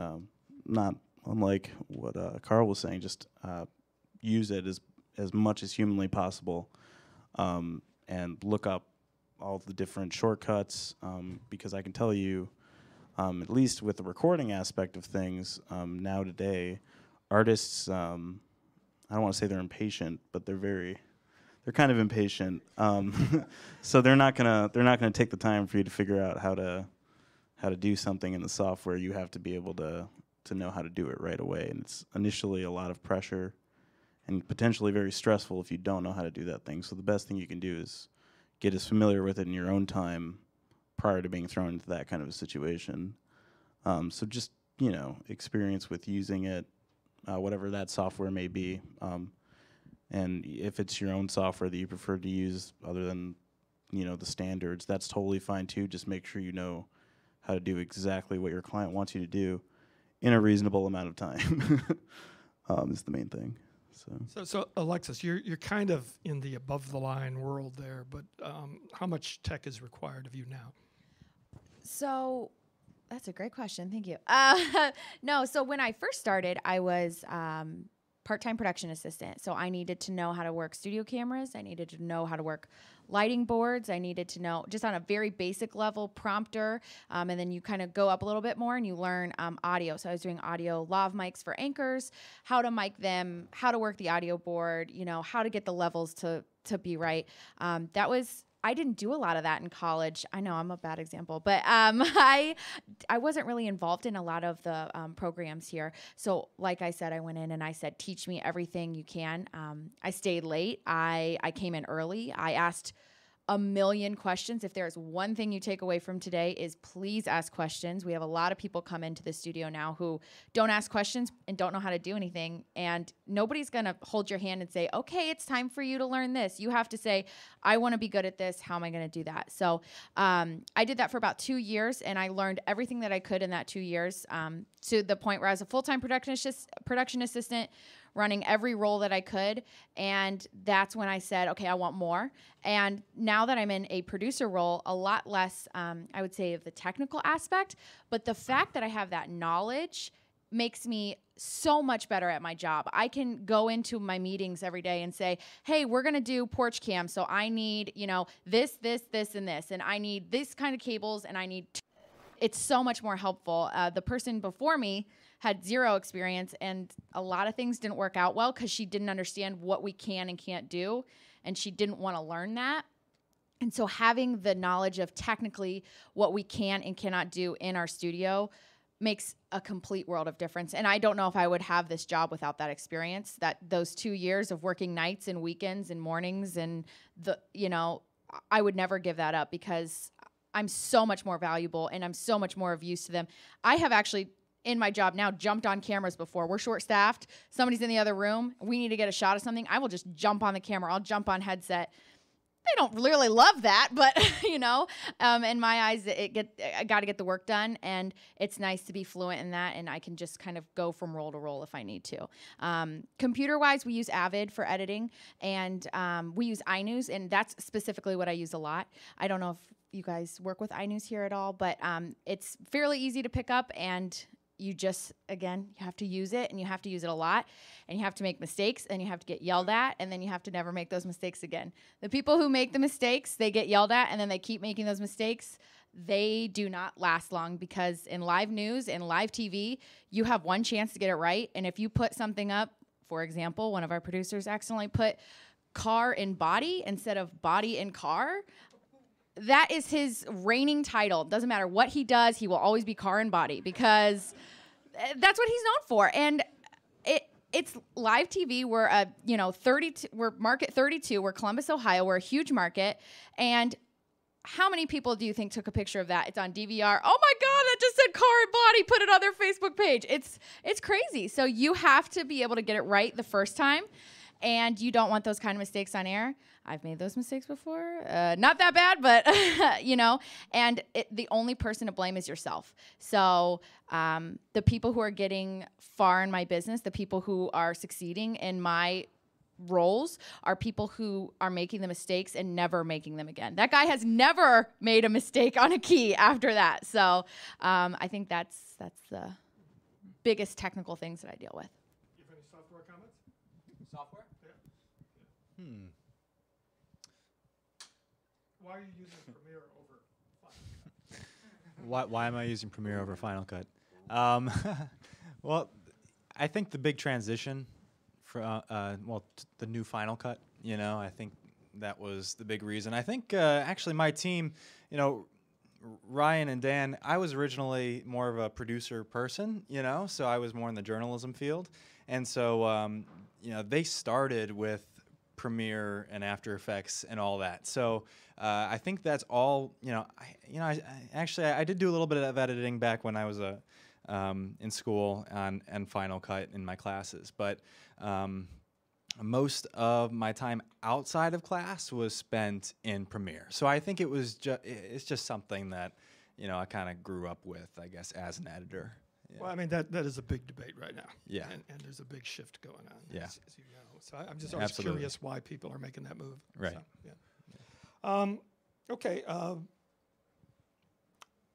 not unlike what Carl was saying, just use it as much as humanly possible, and look up all the different shortcuts, because I can tell you, at least with the recording aspect of things, now today, artists, I don't want to say they're impatient, but they're kind of impatient. So they're not gonna take the time for you to figure out how to do something in the software. You have to be able to know how to do it right away, and it's initially a lot of pressure and potentially very stressful if you don't know how to do that thing. So the best thing you can do is get as familiar with it in your own time prior to being thrown into that kind of a situation. So just, you know, experience with using it, whatever that software may be. And if it's your own software that you prefer to use other than, you know, the standards, that's totally fine too. Just make sure you know how to do exactly what your client wants you to do in a reasonable amount of time is the main thing. So Alexis, you're kind of in the above the line world there, but how much tech is required of you now? So that's a great question. Thank you. No, so when I first started, I was part-time production assistant. So I needed to know how to work studio cameras. I needed to know how to work lighting boards. I needed to know, just on a very basic level, prompter. And then you kind of go up a little bit more and you learn audio. So I was doing audio lav mics for anchors, how to mic them, how to work the audio board, you know, how to get the levels to be right. That was I didn't do a lot of that in college. I know I'm a bad example, but I wasn't really involved in a lot of the programs here. So like I said, I went in and I said, teach me everything you can. I stayed late. I came in early. I asked a million questions. If there's one thing you take away from today is please ask questions. We have a lot of people come into the studio now who don't ask questions and don't know how to do anything. And nobody's going to hold your hand and say, okay, it's time for you to learn this. You have to say, I want to be good at this. How am I going to do that? So I did that for about 2 years, and I learned everything that I could in that 2 years, to the point where I was a full-time production assistant, running every role that I could. And that's when I said, okay, I want more. And now that I'm in a producer role, a lot less, I would say, of the technical aspect, but the fact that I have that knowledge makes me so much better at my job. I can go into my meetings every day and say, hey, we're going to do porch cam. So I need, this, and this, and I need this kind of cables, and I need, it's so much more helpful. The person before me had 0 experience, and a lot of things didn't work out well because she didn't understand what we can and can't do, and she didn't want to learn that. And so having the knowledge of technically what we can and cannot do in our studio makes a complete world of difference. And I don't know if I would have this job without that experience, those 2 years of working nights and weekends and mornings, and I would never give that up because I'm so much more valuable and I'm so much more of use to them. I have actually, in my job now, jumped on cameras before. We're short-staffed. Somebody's in the other room. We need to get a shot of something. I will just jump on the camera. I'll jump on headset. They don't really love that, but, in my eyes, I got to get the work done, and it's nice to be fluent in that, and I can just kind of go from role to role if I need to. Computer-wise, we use Avid for editing, and we use iNews, and that's specifically what I use a lot. I don't know if you guys work with iNews here at all, but it's fairly easy to pick up, and you just, again, you have to use it, and you have to use it a lot, and you have to make mistakes, and you have to get yelled at, and then you have to never make those mistakes again. The people who make the mistakes, they get yelled at, and then they keep making those mistakes. They do not last long, because in live news and live TV, you have one chance to get it right, and if you put something up, for example, one of our producers accidentally put car in body instead of body in car, that is his reigning title. Doesn't matter what he does, he will always be car and body, because that's what he's known for. And it's live TV. We're 32. We're market 32. We're Columbus, Ohio. We're a huge market. And how many people do you think took a picture of that? It's on DVR. Oh my God, that just said car and body. Put it on their Facebook page. It's crazy. So you have to be able to get it right the first time. And you don't want those kind of mistakes on air. I've made those mistakes before. Not that bad, but, and the only person to blame is yourself. So the people who are getting far in my business, the people who are succeeding in my roles are people who are making the mistakes and never making them again. That guy has never made a mistake on a key after that. So I think that's the biggest technical things that I deal with. You have any software comments? Software? Yeah. Why are you using Premiere over Final Cut? Why am I using Premiere over Final Cut? Well, I think the big transition for the new Final Cut, I think that was the big reason. I think actually my team, Ryan and Dan, I was originally more of a producer person, so I was more in the journalism field. And so, they started with Premiere and After Effects and all that. So I think that's all, I did do a little bit of editing back when I was in school and Final Cut in my classes. But most of my time outside of class was spent in Premiere. So I think it's just something that, I kind of grew up with, I guess, as an editor. Yeah. Well, I mean, that is a big debate right now. Yeah. And there's a big shift going on. Yeah. As you know. So I'm just always curious why people are making that move. Right. So, yeah. Okay.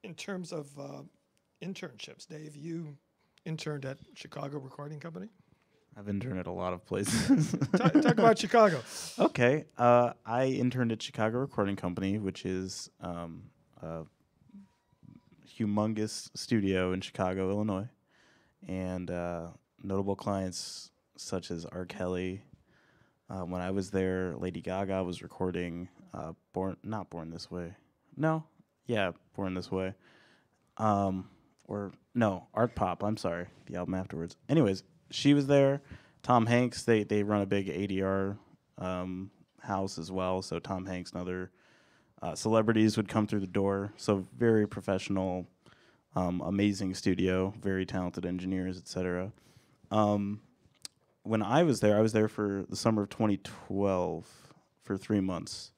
In terms of internships, Dave, you interned at Chicago Recording Company? I've interned at a lot of places. Talk about Chicago. Okay. I interned at Chicago Recording Company, which is a humongous studio in Chicago, Illinois. And notable clients such as R. Kelly. When I was there, Lady Gaga was recording. not Born This Way. No, yeah, Born This Way. Or no, Art Pop. I'm sorry, the album afterwards. Anyways, she was there. Tom Hanks. They run a big ADR house as well. So Tom Hanks and other celebrities would come through the door. So very professional, amazing studio, very talented engineers, etc. When I was there for the summer of 2012 for 3 months,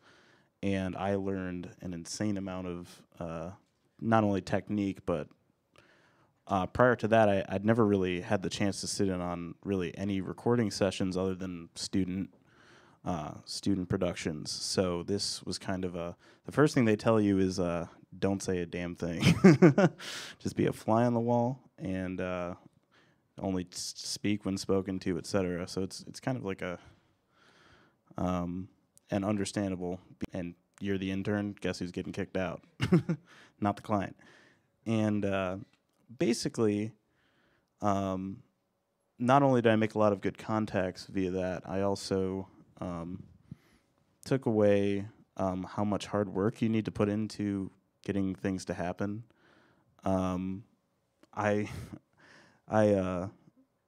and I learned an insane amount of not only technique, but prior to that, I'd never really had the chance to sit in on really any recording sessions other than student productions. So this was kind of the first thing they tell you is don't say a damn thing. Just be a fly on the wall and only speak when spoken to, etc. So it's kind of like an understandable. And you're the intern. Guess who's getting kicked out? Not the client. And basically, not only did I make a lot of good contacts via that, I also took away how much hard work you need to put into getting things to happen. I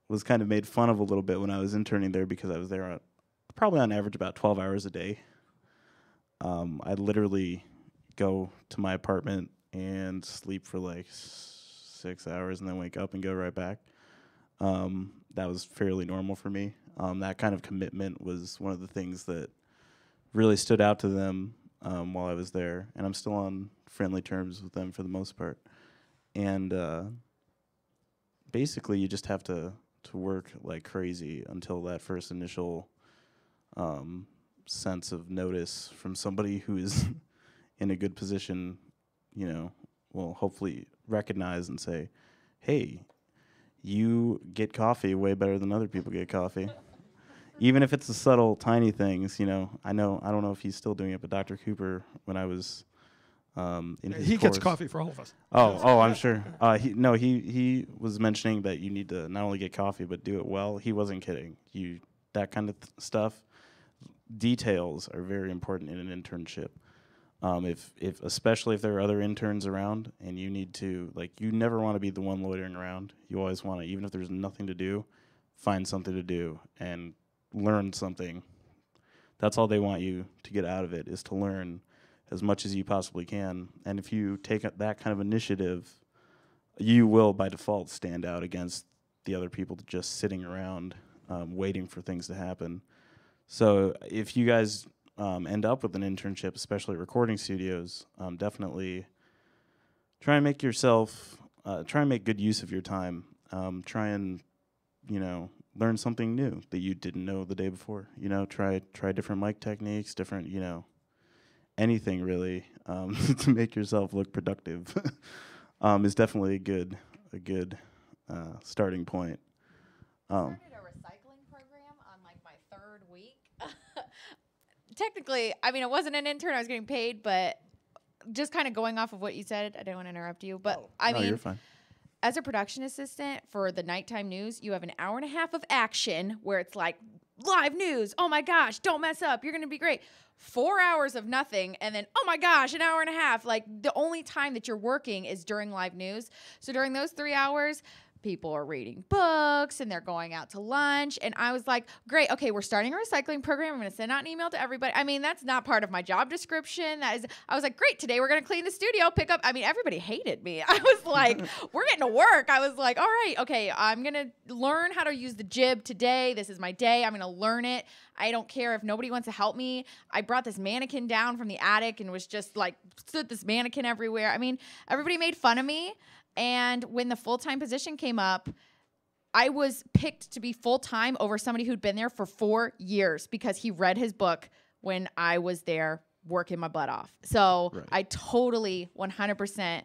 was kind of made fun of a little bit when I was interning there because I was there probably on average about 12 hours a day. I'd literally go to my apartment and sleep for like 6 hours and then wake up and go right back. That was fairly normal for me. That kind of commitment was one of the things that really stood out to them while I was there, and I'm still on friendly terms with them for the most part. And basically, you just have to work like crazy until that first initial sense of notice from somebody who is in a good position, will hopefully recognize and say, hey, you get coffee way better than other people get coffee. Even if it's the subtle, tiny things, I don't know if he's still doing it, but Dr. Cooper, when I was in his he course, gets coffee for all of us. Oh, I'm sure. He was mentioning that you need to not only get coffee, but do it well. He wasn't kidding. That kind of stuff, details are very important in an internship. If especially if there are other interns around and you need to, you never want to be the one loitering around. You always want to, even if there's nothing to do, find something to do and learn something. That's all they want you to get out of it, is to learn as much as you possibly can. And if you take that kind of initiative, you will by default stand out against the other people just sitting around waiting for things to happen. So if you guys end up with an internship, especially recording studios, definitely try and make good use of your time. Try and, learn something new that you didn't know the day before. Try different mic techniques, different, anything really to make yourself look productive is definitely a good starting point. I started a recycling program on my third week. Technically, it wasn't an intern. I was getting paid, but just kind of going off of what you said, I didn't want to interrupt you, but No, you're fine. As a production assistant for the nighttime news, you have an hour and a half of action where it's like live news. Oh my gosh, don't mess up. You're going to be great. 4 hours of nothing. And then, oh my gosh, an hour and a half. The only time that you're working is during live news. So during those 3 hours, people are reading books and they're going out to lunch. And I was like, great. Okay, we're starting a recycling program. I'm going to send out an email to everybody. That's not part of my job description. I was like, great. Today we're going to clean the studio, pick up. Everybody hated me. I was like, we're getting to work. I was like, all right, okay, I'm going to learn how to use the jib today. This is my day. I'm going to learn it. I don't care if nobody wants to help me. I brought this mannequin down from the attic and was just stood this mannequin everywhere. Everybody made fun of me. And when the full-time position came up, I was picked to be full-time over somebody who'd been there for 4 years because he read his book when I was there working my butt off. So right. I totally 100%,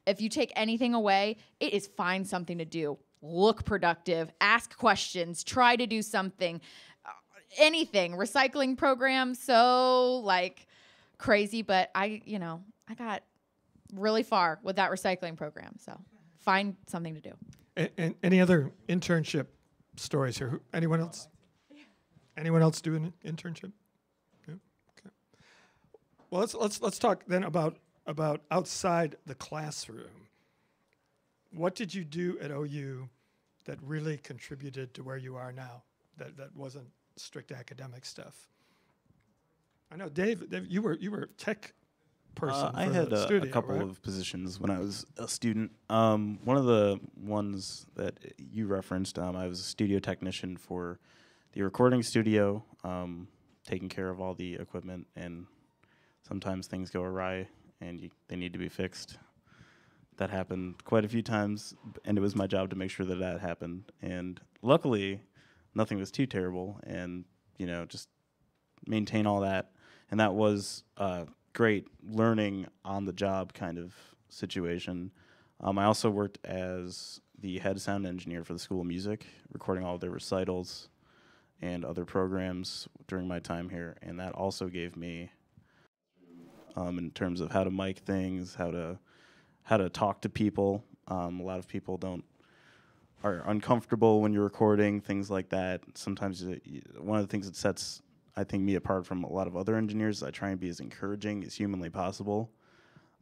if you take anything away, it is find something to do. Look productive, ask questions, try to do something, anything. Recycling program, so crazy, but I got really far with that recycling program. So find something to do. And any other internship stories here? Anyone else? Anyone else do an internship? Yeah? Okay. Well, let's talk then about outside the classroom. What did you do at OU that really contributed to where you are now? That wasn't strict academic stuff. I know, Dave, you were tech person. I for had the a studio, couple right? of positions when I was a student. One of the ones that you referenced, I was a studio technician for the recording studio, taking care of all the equipment, and sometimes things go awry and they need to be fixed. That happened quite a few times, and it was my job to make sure that happened. And luckily, nothing was too terrible, and just maintain all that. And that was great learning on the job kind of situation. I also worked as the head sound engineer for the School of Music, recording all of their recitals and other programs during my time here, and that also gave me in terms of how to mic things, how to talk to people. A lot of people are uncomfortable when you're recording, things like that. Sometimes one of the things that sets, I think, me apart from a lot of other engineers is I try and be as encouraging as humanly possible,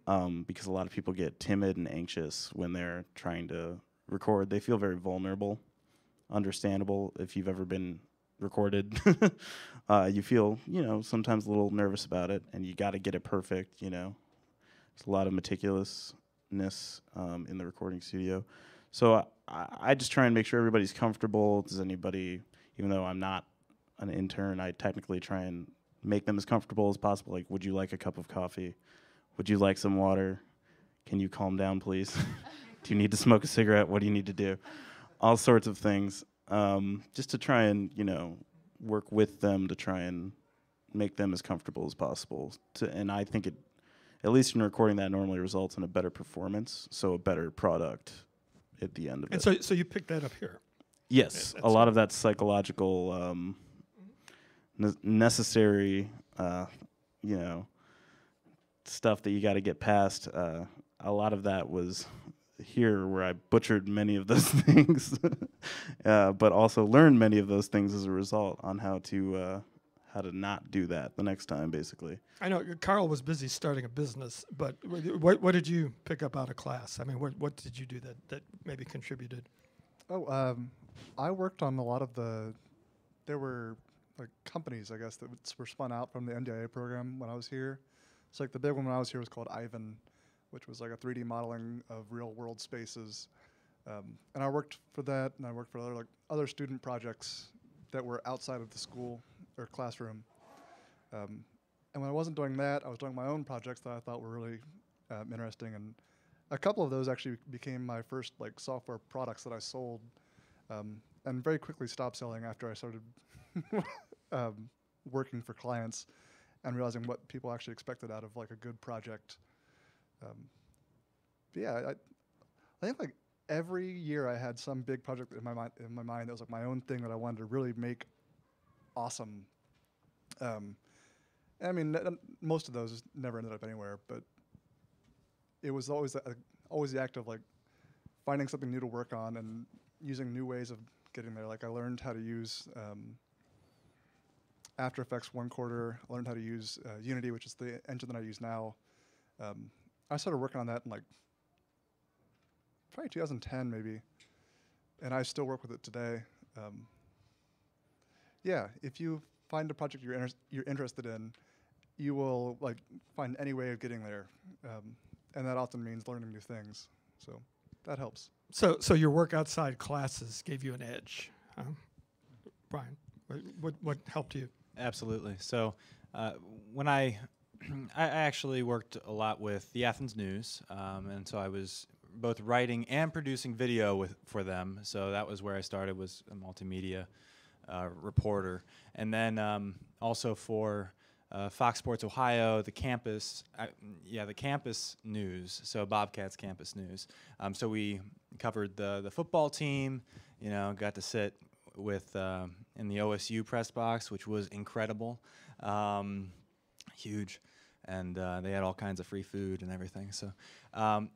because a lot of people get timid and anxious when they're trying to record. They feel very vulnerable. Understandable if you've ever been recorded. You feel, sometimes a little nervous about it, and you got to get it perfect, There's a lot of meticulousness in the recording studio. So I just try and make sure everybody's comfortable. Does anybody, even though I'm not an intern, I technically try and make them as comfortable as possible. Like, would you like a cup of coffee? Would you like some water? Can you calm down, please? Do you need to smoke a cigarette? What do you need to do? All sorts of things. Just to try and, work with them to try and make them as comfortable as possible. And I think it, at least in recording, that normally results in a better performance, so a better product at the end of it. And so you picked that up here. Yes, Yeah, a lot of that psychological, necessary, stuff that you got to get past. A lot of that was here, where I butchered many of those things, but also learned many of those things as a result on how to not do that the next time, basically. I know Carl was busy starting a business, but what did you pick up out of class? I mean, what did you do that maybe contributed? I worked on a lot of there were like companies, I guess, that were spun out from the MDIA program when I was here. So like the big one when I was here was called Ivan, which was like a 3D modeling of real world spaces. And I worked for that, and I worked for other student projects that were outside of the school or classroom. And when I wasn't doing that, I was doing my own projects that I thought were really interesting. And a couple of those actually became my first software products that I sold, and very quickly stopped selling after I started working for clients and realizing what people actually expected out of a good project. But yeah, I think every year I had some big project in my mind that was my own thing that I wanted to really make awesome. I mean, most of those never ended up anywhere, but it was always the act of finding something new to work on and using new ways of getting there. I learned how to use After Effects 1/4. I learned how to use Unity, which is the engine that I use now. I started working on that in probably 2010 maybe, and I still work with it today. Yeah, if you find a project you're interested in, you will find any way of getting there, and that often means learning new things. So that helps. So your work outside classes gave you an edge, huh? Brian, what helped you? Absolutely. So when I actually worked a lot with the Athens News, and so I was both writing and producing video for them. So that was where I started, was a multimedia reporter. And then also for Fox Sports Ohio, the campus news, so Bobcats campus news. So we covered the football team, got to sit with in the OSU press box, which was incredible, huge, and they had all kinds of free food and everything. So,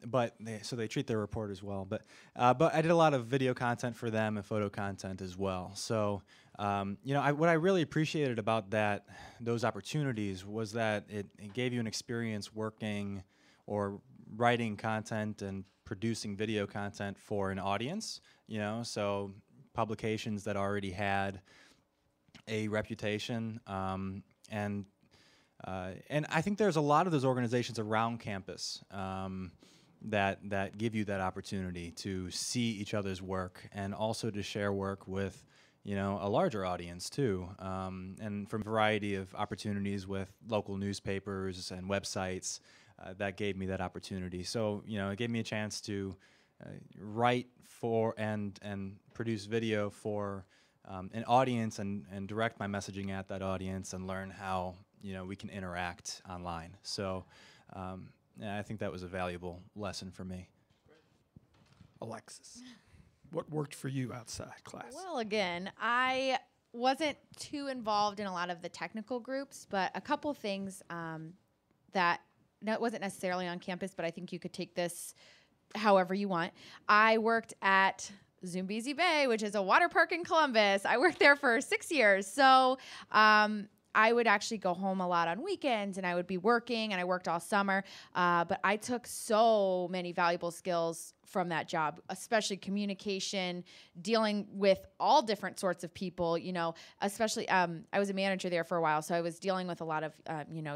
but they treat their reporters well. But I did a lot of video content for them and photo content as well. So What I really appreciated about those opportunities was that it gave you an experience working or writing content and producing video content for an audience, so publications that already had a reputation, and I think there's a lot of those organizations around campus that give you that opportunity to see each other's work and also to share work with a larger audience too, and from a variety of opportunities with local newspapers and websites that gave me that opportunity. So it gave me a chance to write for and produce video for an audience and direct my messaging at that audience and learn how we can interact online. So I think that was a valuable lesson for me. Alexis, what worked for you outside class? Well, again, I wasn't too involved in a lot of the technical groups, but a couple things that wasn't necessarily on campus, but I think you could take this however you want. I worked at Zoombezi Bay, which is a water park in Columbus. I worked there for 6 years. So I would actually go home a lot on weekends, and I would be working, and I worked all summer. But I took so many valuable skills from that job, especially communication, dealing with all different sorts of people, especially I was a manager there for a while. So I was dealing with a lot of,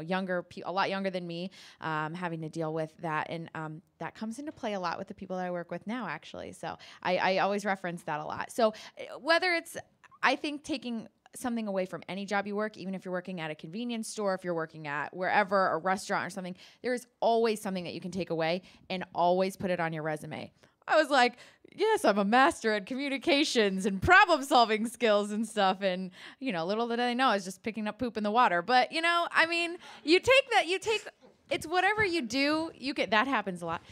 younger people, a lot younger than me, having to deal with that. And that comes into play a lot with the people that I work with now, actually. So I always reference that a lot. So whether it's, I think, taking something away from any job you work, even if you're working at a convenience store, if you're working at wherever, a restaurant or something, there is always something that you can take away and always put it on your resume. I was like, yes, I'm a master at communications and problem solving skills and stuff. And, little did I know I was just picking up poop in the water. But, you take it's whatever you do, that happens a lot.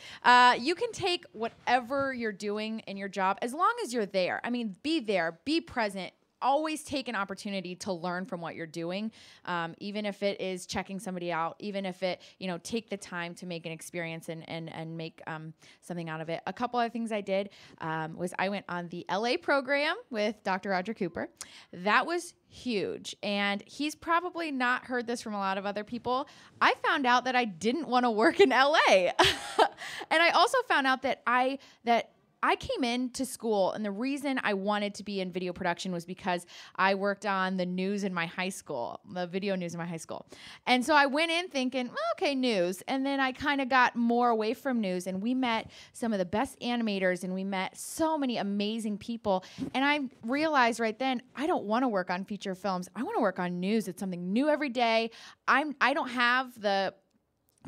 You can take whatever you're doing in your job as long as you're there. I mean, be there, be present. Always take an opportunity to learn from what you're doing, even if it is checking somebody out, even if it, take the time to make an experience and make something out of it. A couple other things I did was I went on the LA program with Dr. Roger Cooper. That was huge. And he's probably not heard this from a lot of other people. I found out that I didn't want to work in LA. And I also found out that I came into school, and the reason I wanted to be in video production was because I worked on the news in my high school, the video news in my high school. And so I went in thinking, okay, news. And then I kind of got more away from news, and we met some of the best animators, and we met so many amazing people. And I realized right then, I don't want to work on feature films. I want to work on news. It's something new every day. I don't have the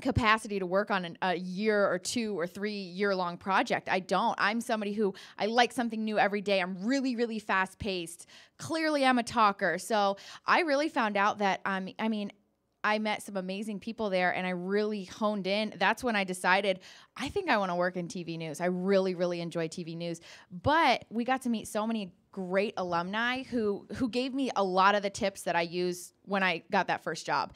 capacity to work on a year or 2 or 3 year long project. I don't. I'm somebody who I like something new every day. I'm really, really fast paced. Clearly I'm a talker. So I really found out that, I met some amazing people there, and I really honed in. That's when I decided, I think I want to work in TV news. I really, really enjoy TV news. But we got to meet so many great alumni who gave me a lot of the tips that I used when I got that first job.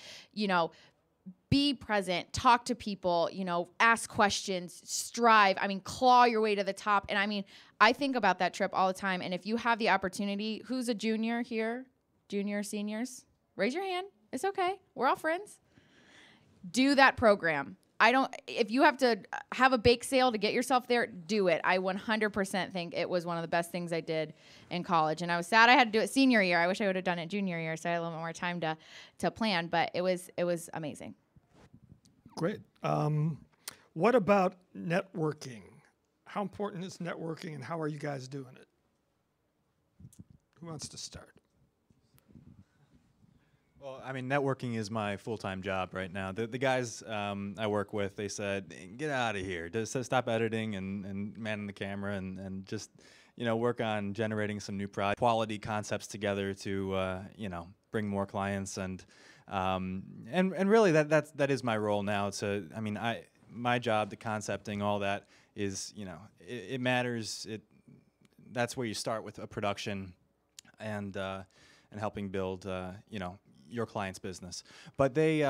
Be present, talk to people, ask questions, strive, claw your way to the top. And I think about that trip all the time. And if you have the opportunity, who's a junior here? Junior, seniors? Raise your hand. It's okay. We're all friends. Do that program. If you have to have a bake sale to get yourself there, do it. I 100% think it was one of the best things I did in college. And I was sad I had to do it senior year. I wish I would have done it junior year, so I had a little bit more time to plan, but it was amazing. Great. What about networking? How important is networking, and how are you guys doing it? Who wants to start? Well, networking is my full-time job right now. The guys I work with, they said, get out of here. Just stop editing and manning the camera and just, work on generating some new quality concepts together to, bring more clients and really that is my role now. My job, the concepting, all that is, it matters. That's where you start with a production and helping build, your client's business. But they,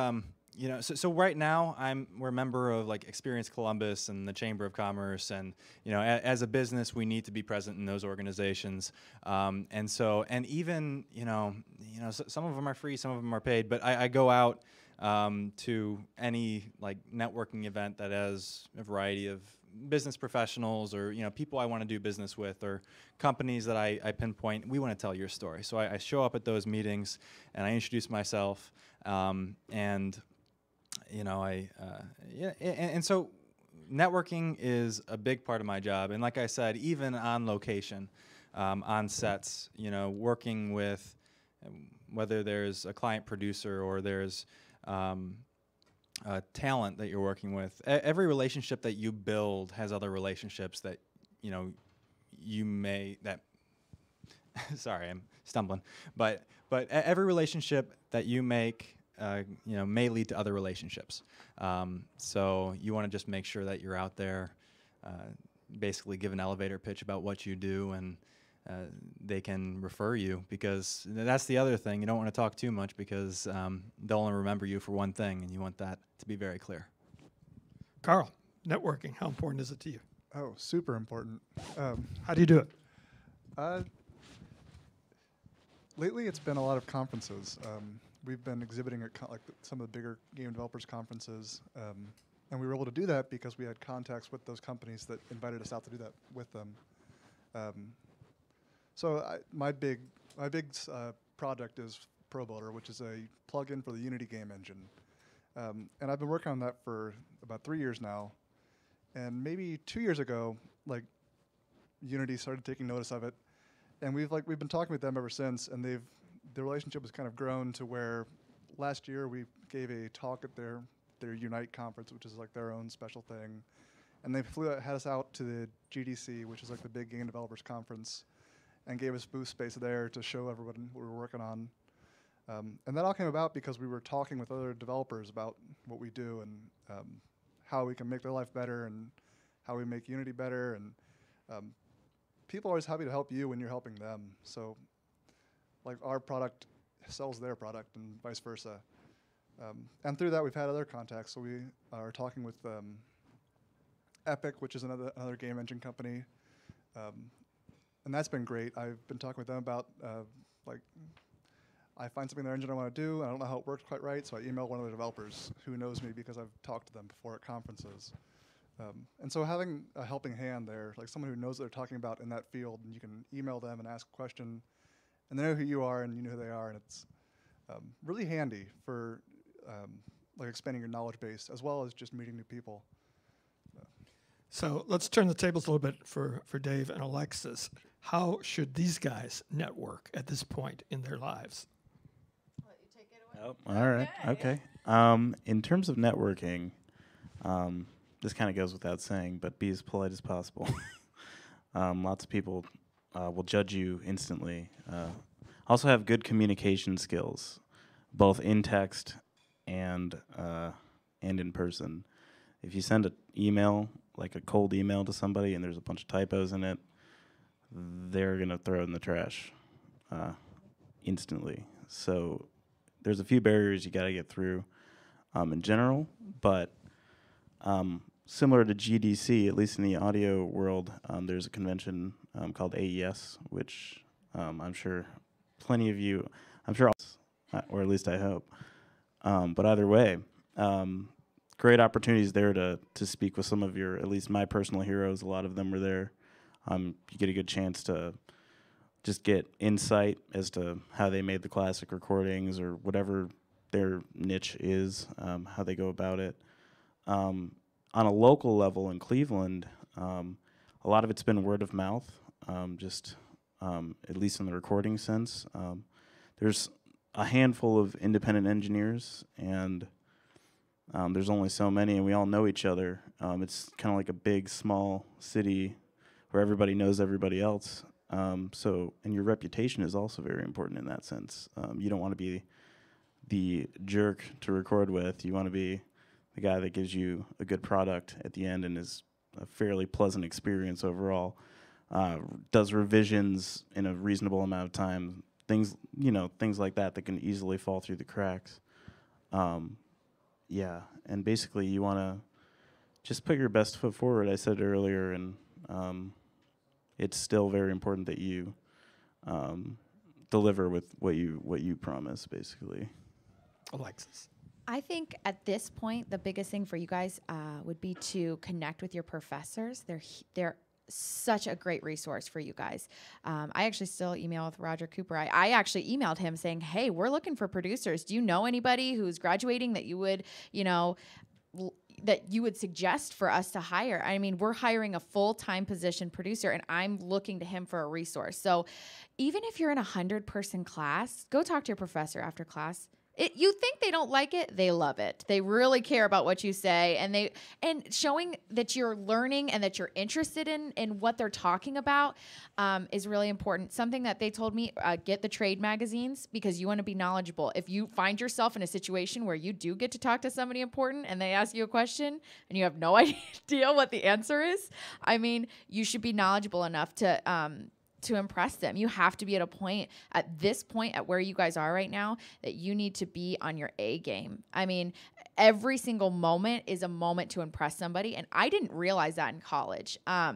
you know, so right now we're a member of like Experience Columbus and the Chamber of Commerce, and you know, as a business, we need to be present in those organizations. And even some of them are free, some of them are paid. But I go out to any like networking event that has a variety of business professionals or people I want to do business with or companies that I pinpoint. We want to tell your story. So I show up at those meetings and I introduce myself. And so networking is a big part of my job. And like I said, even on location, on sets, working with whether there's a client producer or there's talent that you're working with, every relationship that you build has other relationships that you may sorry, I'm stumbling, but every relationship that you make may lead to other relationships. So you want to just make sure that you're out there, basically give an elevator pitch about what you do, and they can refer you, because that's the other thing. You don't want to talk too much, because they'll only remember you for one thing, and you want that to be very clear. Carl, networking, how important is it to you? Oh, super important. How do you do it? Lately, it's been a lot of conferences. We've been exhibiting at some of the bigger game developers conferences, and we were able to do that because we had contacts with those companies that invited us out to do that with them. So my big project is ProBuilder, which is a plugin for the Unity game engine, and I've been working on that for about 3 years now. And maybe 2 years ago, like, Unity started taking notice of it, and we've been talking with them ever since. And the relationship has kind of grown to where last year we gave a talk at their Unite conference, which is like their own special thing, and they had us out to the GDC, which is like the big game developers conference, and gave us booth space there to show everyone what we were working on. And that all came about because we were talking with other developers about what we do and how we can make their life better and how we make Unity better. And people are always happy to help you when you're helping them. So, like, our product sells their product and vice versa. And through that, we've had other contacts. So we are talking with Epic, which is another game engine company. And that's been great. I've been talking with them about, I find something in their engine I want to do. I don't know how it works quite right, so I email one of the developers who knows me because I've talked to them before at conferences. And so having a helping hand there, like someone who knows what they're talking about in that field, and you can email them and ask a question, and they know who you are and you know who they are, and it's really handy for like expanding your knowledge base as well as just meeting new people. So let's turn the tables a little bit for Dave and Alexis. How should these guys network at this point in their lives? I'll let you take it away. Oh, all right. Okay. In terms of networking, this kind of goes without saying, but be as polite as possible. Lots of people will judge you instantly. Also have good communication skills, both in text and in person. If you send an email, like a cold email to somebody, and there's a bunch of typos in it, they're going to throw it in the trash instantly. So there's a few barriers you got to get through in general, but similar to GDC, at least in the audio world, there's a convention called AES, which I'm sure plenty of you, or at least I hope. But either way, great opportunities there to speak with some of your, at least my personal heroes. A lot of them were there. You get a good chance to just get insight as to how they made the classic recordings or whatever their niche is, how they go about it. On a local level in Cleveland, a lot of it's been word of mouth, at least in the recording sense. There's a handful of independent engineers, and there's only so many, and we all know each other. It's kind of like a big, small city where everybody knows everybody else. And your reputation is also very important in that sense. You don't want to be the jerk to record with. You want to be the guy that gives you a good product at the end and is a fairly pleasant experience overall. Does revisions in a reasonable amount of time. Things like that can easily fall through the cracks. yeah, and basically you want to just put your best foot forward. I said it earlier, and it's still very important that you deliver with what you promise, basically. Alexis. I think at this point, the biggest thing for you guys would be to connect with your professors. They're such a great resource for you guys. I actually still email with Roger Cooper. I actually emailed him saying, hey, we're looking for producers. Do you know anybody who's graduating that you would, that you would suggest for us to hire? I mean, we're hiring a full-time position producer, and I'm looking to him for a resource. So even if you're in a 100-person class, go talk to your professor after class. You think they don't like it, they love it. They really care about what you say, and showing that you're learning and that you're interested in what they're talking about is really important. Something that they told me, get the trade magazines, because you want to be knowledgeable. If you find yourself in a situation where you do get to talk to somebody important and they ask you a question and you have no idea what the answer is, I mean, you should be knowledgeable enough to impress them. You have to be at this point at where you guys are right now, that you need to be on your A game. I mean, every single moment is a moment to impress somebody, and I didn't realize that in college. I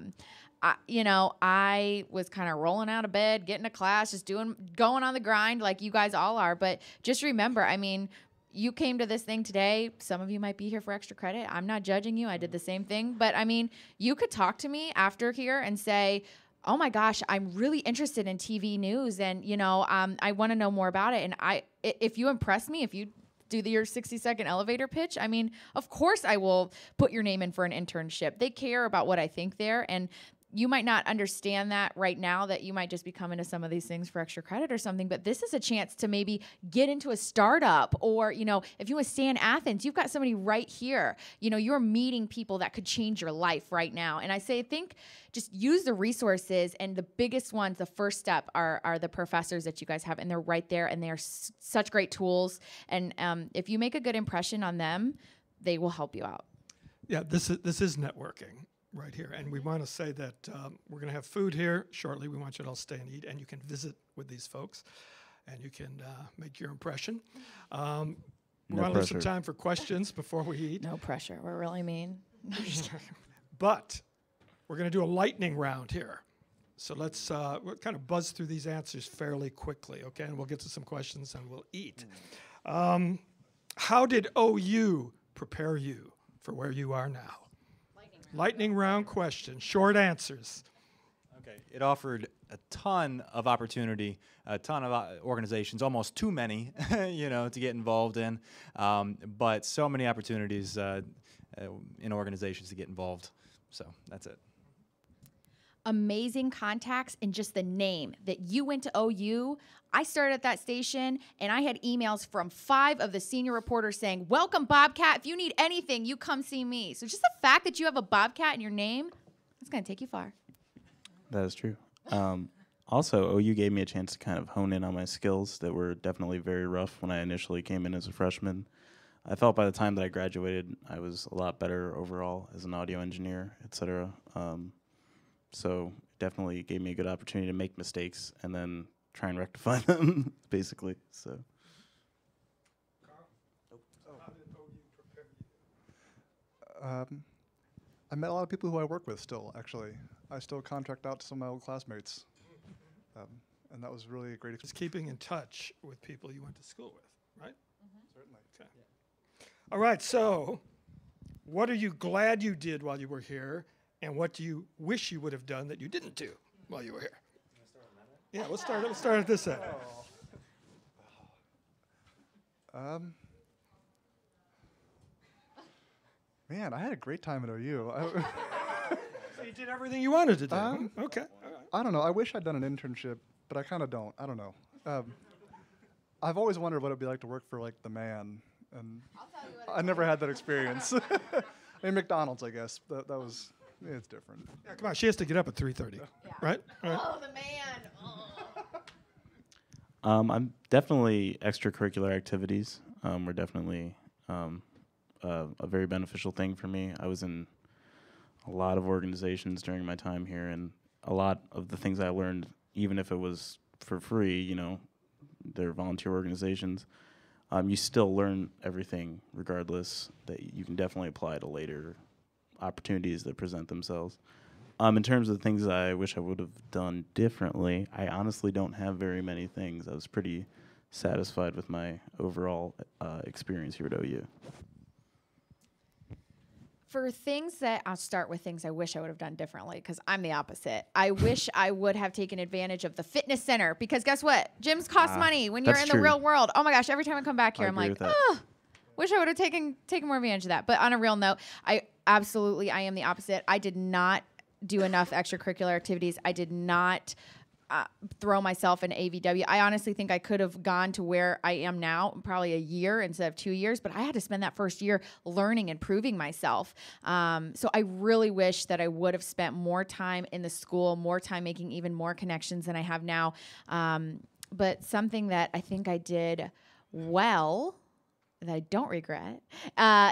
was kind of rolling out of bed, getting to class, just going on the grind like you guys all are. But just remember, I mean, you came to this thing today. Some of you might be here for extra credit. I'm not judging you. I did the same thing. But I mean, you could talk to me after here and say, oh my gosh, I'm really interested in TV news, and I want to know more about it. And if you impress me, if you do your 60-second elevator pitch, I mean, of course I will put your name in for an internship. They care about what I think there, and you might not understand that right now, that you might just be coming to some of these things for extra credit or something, but this is a chance to maybe get into a startup, or, if you want to stay in Athens, you've got somebody right here. You're meeting people that could change your life right now. And I think just use the resources, and the biggest ones, the first step are the professors that you guys have, and they're right there, and they are such great tools. And if you make a good impression on them, they will help you out. Yeah, this is networking right here. And we want to say that we're going to have food here shortly. We want you to all stay and eat, and you can visit with these folks, and you can make your impression. We want to leave some time for questions before we eat. No pressure. We're really mean. But we're going to do a lightning round here. So let's we'll kind of buzz through these answers fairly quickly, okay? And we'll get to some questions, and we'll eat. How did OU prepare you for where you are now? Lightning round question, short answers. Okay, it offered a ton of opportunity, a ton of organizations, almost too many, to get involved in, but so many opportunities in organizations to get involved. So that's it. Amazing contacts, and just the name that you went to OU. I started at that station, and I had emails from 5 of the senior reporters saying, welcome, Bobcat. If you need anything, you come see me. So just the fact that you have a Bobcat in your name, that's going to take you far. That is true. Also, OU gave me a chance to kind of hone in on my skills that were definitely very rough when I initially came in as a freshman. I felt by the time that I graduated, I was a lot better overall as an audio engineer, et cetera. So definitely gave me a good opportunity to make mistakes and then try and rectify them, basically. So. How did OU prepare you? I met a lot of people who I work with still, actually. I still contract out to some of my old classmates. And that was really a great experience. Just keeping in touch with people you went to school with, right? Mm-hmm. Certainly. Okay. Yeah. All right, so what are you glad you did while you were here, and what do you wish you would have done that you didn't do while you were here? Yeah, we'll start at this end. Man, I had a great time at OU. So you did everything you wanted to do. Okay. All right. I don't know. I wish I'd done an internship, but I kind of don't. I don't know. I've always wondered what it'd be like to work for, like, the man, and I never had that experience. I mean, McDonald's, I guess. That was, it's different. Yeah, come on, she has to get up at 3:30, right? Oh, the man. I'm definitely extracurricular activities. Were definitely a very beneficial thing for me. I was in a lot of organizations during my time here, and a lot of the things I learned, even if it was for free, they're volunteer organizations, you still learn everything regardless. That you can definitely apply to later opportunities that present themselves. In terms of things I wish I would have done differently, I honestly don't have very many things. I was pretty satisfied with my overall experience here at OU. For things that, I'll start with things I wish I would have done differently, because I'm the opposite. I wish I would have taken advantage of the fitness center, because guess what? Gyms cost money when you're in the real world. Oh my gosh, every time I come back here, I'm like, oh, wish I would have taken more advantage of that. But on a real note, I am the opposite. I did not do enough extracurricular activities. I did not throw myself in AVW. I honestly think I could have gone to where I am now, probably a year instead of 2 years, but I had to spend that first year learning and proving myself. So I really wish that I would have spent more time in the school, more time making even more connections than I have now. But something that I think I did well, that I don't regret,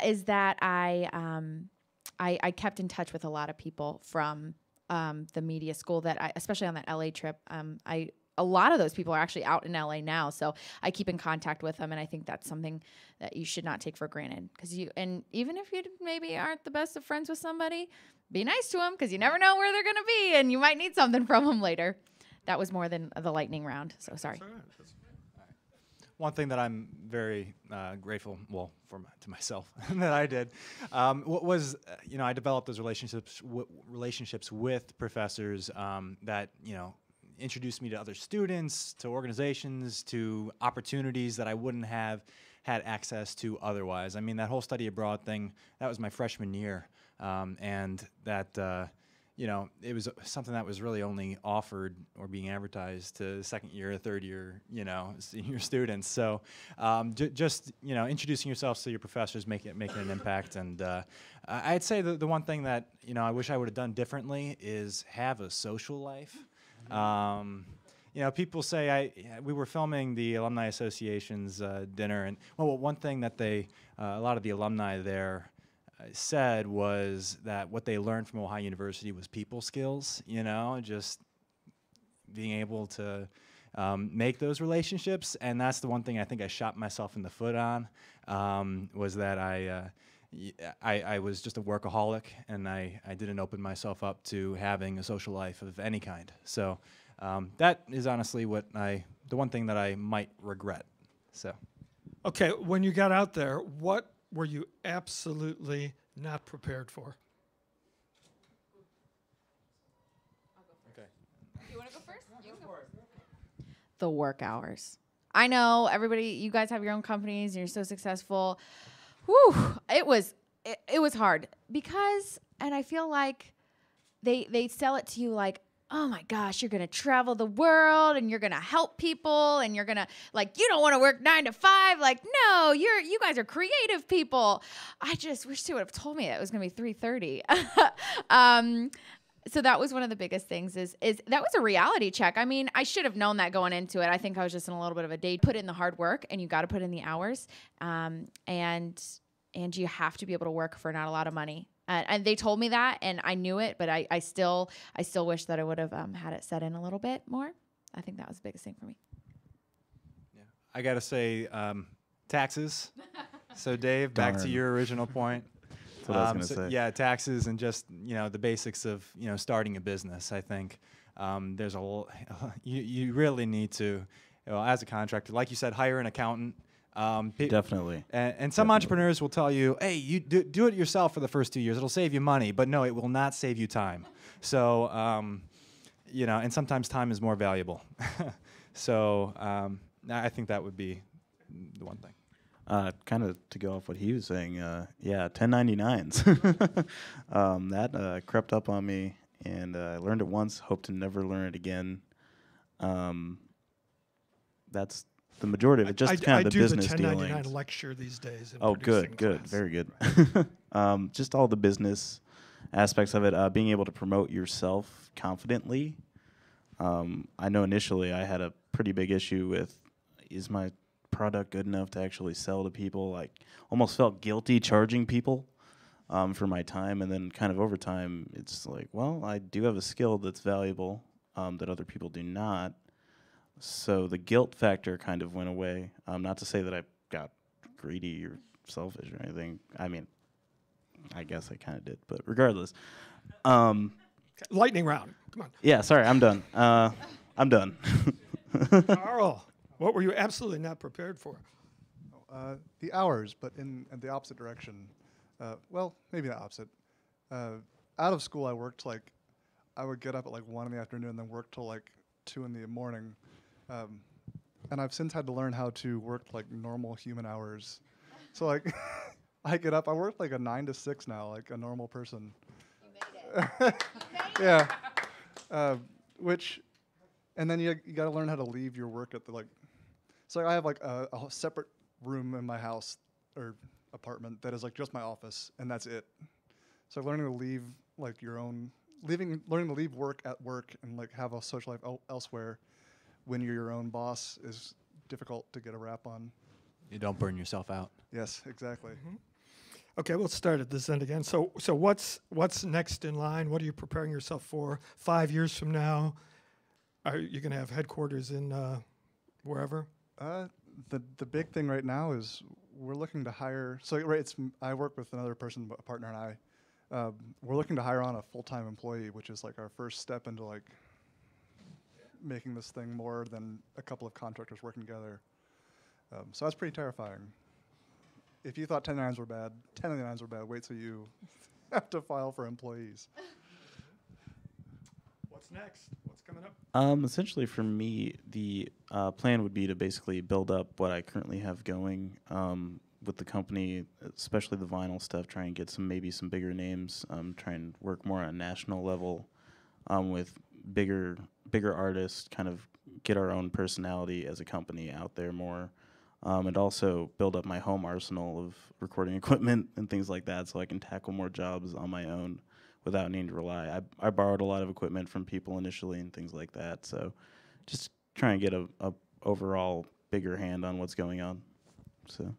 is that I kept in touch with a lot of people from the media school that especially on that LA trip, a lot of those people are actually out in LA now. So I keep in contact with them. And I think that's something that you should not take for granted, and even if you maybe aren't the best of friends with somebody, be nice to them, because you never know where they're going to be and you might need something from them later. That was more than the lightning round. So sorry. One thing that I'm very grateful, to myself that I did, was I developed those relationships with professors that introduced me to other students, to organizations, to opportunities that I wouldn't have had access to otherwise. I mean, that whole study abroad thing, that was my freshman year, and that. It was something that was really only offered or being advertised to second year, third year, senior students. So just introducing yourselves to your professors, making an impact. And I'd say the one thing that I wish I would have done differently is have a social life. People say we were filming the Alumni Association's dinner, and one thing that a lot of the alumni there said was that what they learned from Ohio University was people skills, just being able to make those relationships. And that's the one thing I think I shot myself in the foot on, was that I was just a workaholic, and I didn't open myself up to having a social life of any kind. So that is honestly the one thing that I might regret. So, okay, when you got out there, what were you absolutely not prepared for? Okay. You want to go first? You can go first. The work hours. I know you guys have your own companies and you're so successful. Whew, it was hard because, and I feel like they sell it to you like, oh my gosh, you're going to travel the world and you're going to help people and you're going to, you don't want to work 9 to 5. No, you guys are creative people. I just wish they would have told me that it was going to be 3:30. So that was one of the biggest things is that was a reality check. I mean, I should have known that going into it. I think I was just in a little bit of a day. Put in the hard work and you got to put in the hours. And you have to be able to work for not a lot of money. And they told me that, and I knew it, but I still wish that I would have had it set in a little bit more. I think that was the biggest thing for me. Yeah, I gotta say, taxes. So Dave, back to your original point. That's what I was gonna say. Yeah, taxes and just the basics of starting a business. I think there's you really need to, as a contractor, like you said, hire an accountant. Definitely. And some entrepreneurs will tell you, hey, you do it yourself for the first 2 years. It'll save you money. But no, it will not save you time. So, and sometimes time is more valuable. So I think that would be the one thing. Kind of to go off what he was saying, 1099s. That crept up on me, and I learned it once, hope to never learn it again. That's the majority of it, just kind of the business dealings. I do the 1099 lecture these days. Oh, good, very good. Just all the business aspects of it, being able to promote yourself confidently. I know initially I had a pretty big issue with, is my product good enough to actually sell to people? Like, almost felt guilty charging people for my time, and then kind of over time, it's like, well, I do have a skill that's valuable that other people do not. So the guilt factor kind of went away. Not to say that I got greedy or selfish or anything. I mean, I guess I kind of did, but regardless. Lightning round. Come on. Yeah, sorry, I'm done. I'm done. Carl, what were you absolutely not prepared for? The hours, but in the opposite direction. Well, maybe not opposite. Out of school, I worked I would get up at 1 in the afternoon and then work till 2 in the morning. And I've since had to learn how to work normal human hours. So I get up, I work a 9 to 6 now, like a normal person. You made it. Yeah. And then you got to learn how to leave your work at the So I have a separate room in my house or apartment that is just my office, and that's it. So learning to leave learning to leave work at work and have a social life elsewhere when you're your own boss is difficult to get a wrap on. You don't burn yourself out. Yes, exactly. Mm-hmm. Okay, we'll start at this end again. So what's next in line? What are you preparing yourself for 5 years from now? Are you going to have headquarters in wherever? The big thing right now is we're looking to hire. So I work with another person, a partner, and I. We're looking to hire on a full-time employee, which is our first step into making this thing more than a couple of contractors working together. So that's pretty terrifying. If you thought 1099s were bad, 1099s were bad. Wait till you have to file for employees. What's next? What's coming up? Essentially, for me, the plan would be to basically build up what I currently have going with the company, especially the vinyl stuff. Try and get maybe some bigger names. Try and work more on a national level with bigger artists. Kind of get our own personality as a company out there more. And also build up my home arsenal of recording equipment and things like that, so I can tackle more jobs on my own without needing to rely. I borrowed a lot of equipment from people initially and things like that, so just try and get a overall bigger hand on what's going on. So,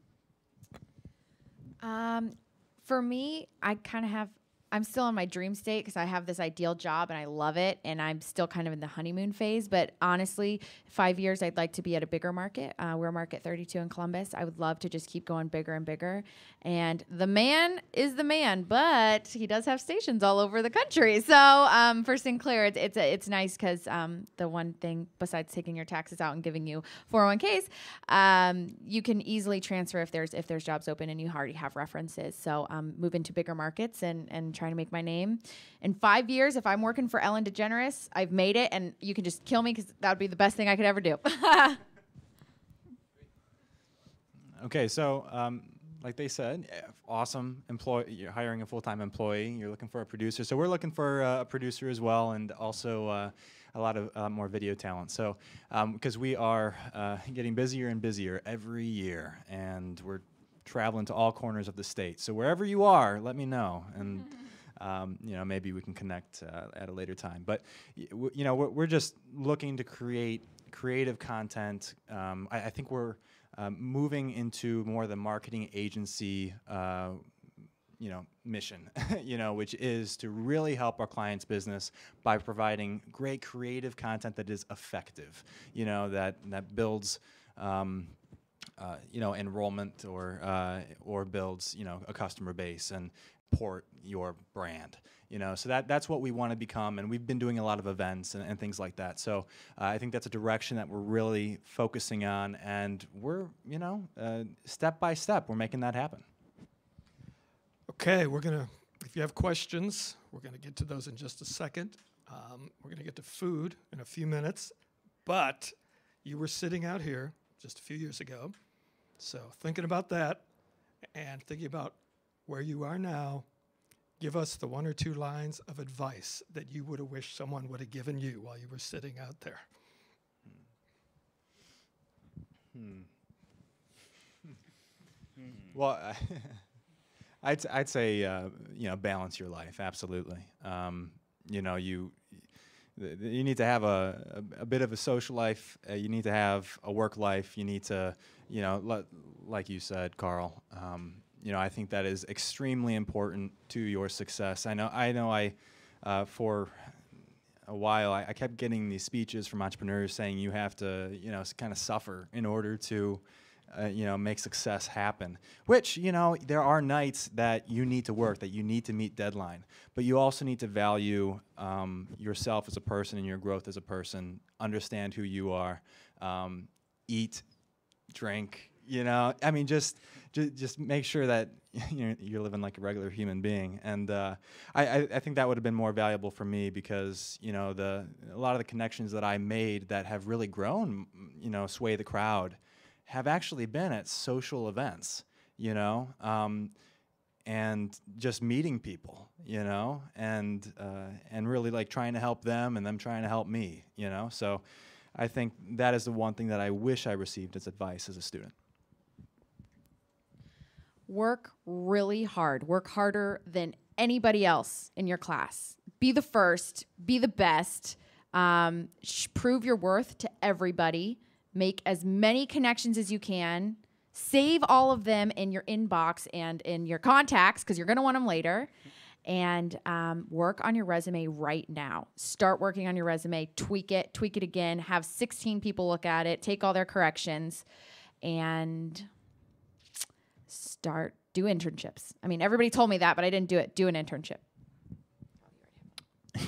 for me, I'm still in my dream state because I have this ideal job and I love it, and I'm still kind of in the honeymoon phase. But honestly, 5 years, I'd like to be at a bigger market. We're Market 32 in Columbus. I would love to just keep going bigger and bigger. And the man is the man, but he does have stations all over the country. So for Sinclair, it's nice because the one thing besides taking your taxes out and giving you 401ks, you can easily transfer if there's jobs open and you already have references. So move into bigger markets and trying to make my name. In 5 years, if I'm working for Ellen DeGeneres, I've made it, and you can just kill me because that would be the best thing I could ever do. Okay, so like they said, awesome employee. You're hiring a full-time employee. You're looking for a producer. So we're looking for a producer as well, and also a lot of more video talent. So because we are getting busier and busier every year, and we're traveling to all corners of the state. So wherever you are, let me know, and maybe we can connect at a later time. But we're just looking to create creative content. I think we're moving into more the marketing agency mission, which is to really help our clients' business by providing great creative content that is effective, that builds enrollment or builds, a customer base and support your brand. So that's what we want to become, and we've been doing a lot of events and things like that. So I think that's a direction that we're really focusing on, and we're, step by step, we're making that happen. Okay, if you have questions, we're gonna get to those in just a second. We're gonna get to food in a few minutes, but you were sitting out here just a few years ago. So thinking about that and thinking about where you are now, give us the 1 or 2 lines of advice that you would have wished someone would have given you while you were sitting out there. Well, I'd say balance your life. Absolutely. You need to have a bit of a social life. You need to have a work life. You need to, like you said, Carl. I think that is extremely important to your success. I know. For a while, I kept getting these speeches from entrepreneurs saying you have to, kind of suffer in order to make success happen. Which, there are nights that you need to work, that you need to meet deadline, but you also need to value yourself as a person and your growth as a person, understand who you are, eat, drink, just make sure that you're living like a regular human being. And I think that would have been more valuable for me because, a lot of the connections that I made that have really grown, Sway the Crowd, have actually been at social events, and just meeting people, and really like trying to help them and them trying to help me, So I think that is the one thing that I wish I received as advice as a student. Work really hard. Work harder than anybody else in your class. Be the first. Be the best. Prove your worth to everybody. Make as many connections as you can. Save all of them in your inbox and in your contacts because you're going to want them later. And work on your resume right now. Start working on your resume. Tweak it again. Have 16 people look at it. Take all their corrections. And do internships. I mean, everybody told me that, but I didn't do it. Do an internship.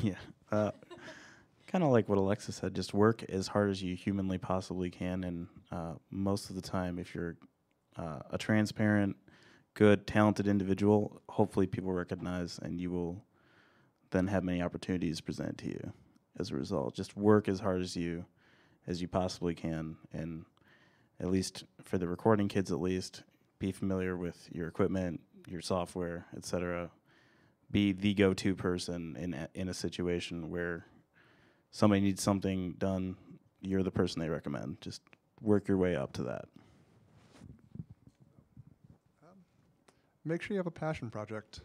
Yeah. Kind of like what Alexa said, just work as hard as you humanly possibly can. And most of the time, if you're a transparent, good, talented individual, hopefully people recognize and you will then have many opportunities presented to you as a result. Just work as hard as you possibly can. And at least for the recording kids, at least, be familiar with your equipment, your software, etc. Be the go-to person in a situation where somebody needs something done. You're the person they recommend. Just work your way up to that. Make sure you have a passion project.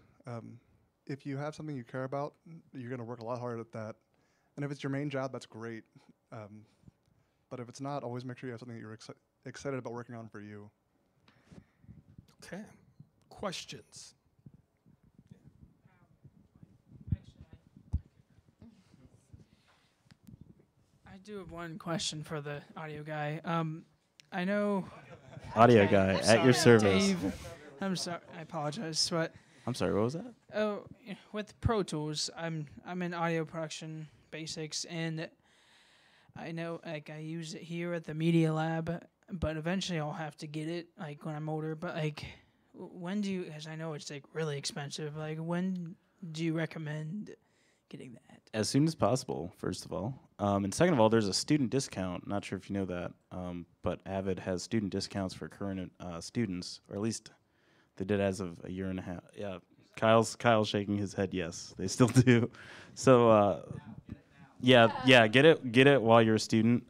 If you have something you care about, you're going to work a lot harder at that. And if it's your main job, that's great. But if it's not, always make sure you have something that you're excited about working on for you. Okay. Questions? I do have one question for the audio guy. I know... Audio guy, at your service. Dave, I'm sorry, I apologize, but... I'm sorry, what was that? Oh, with Pro Tools, I'm in audio production basics, and I know, like, I use it here at the Media Lab, but eventually I'll have to get it, like, when I'm older. But, like, when do you, because I know it's, like, really expensive, like, when do you recommend getting that? As soon as possible, first of all. And second of all, there's a student discount. Not sure if you know that, but Avid has student discounts for current students, or at least they did as of a year and a half. Yeah, Kyle's shaking his head. Yes, they still do. So yeah, get it while you're a student.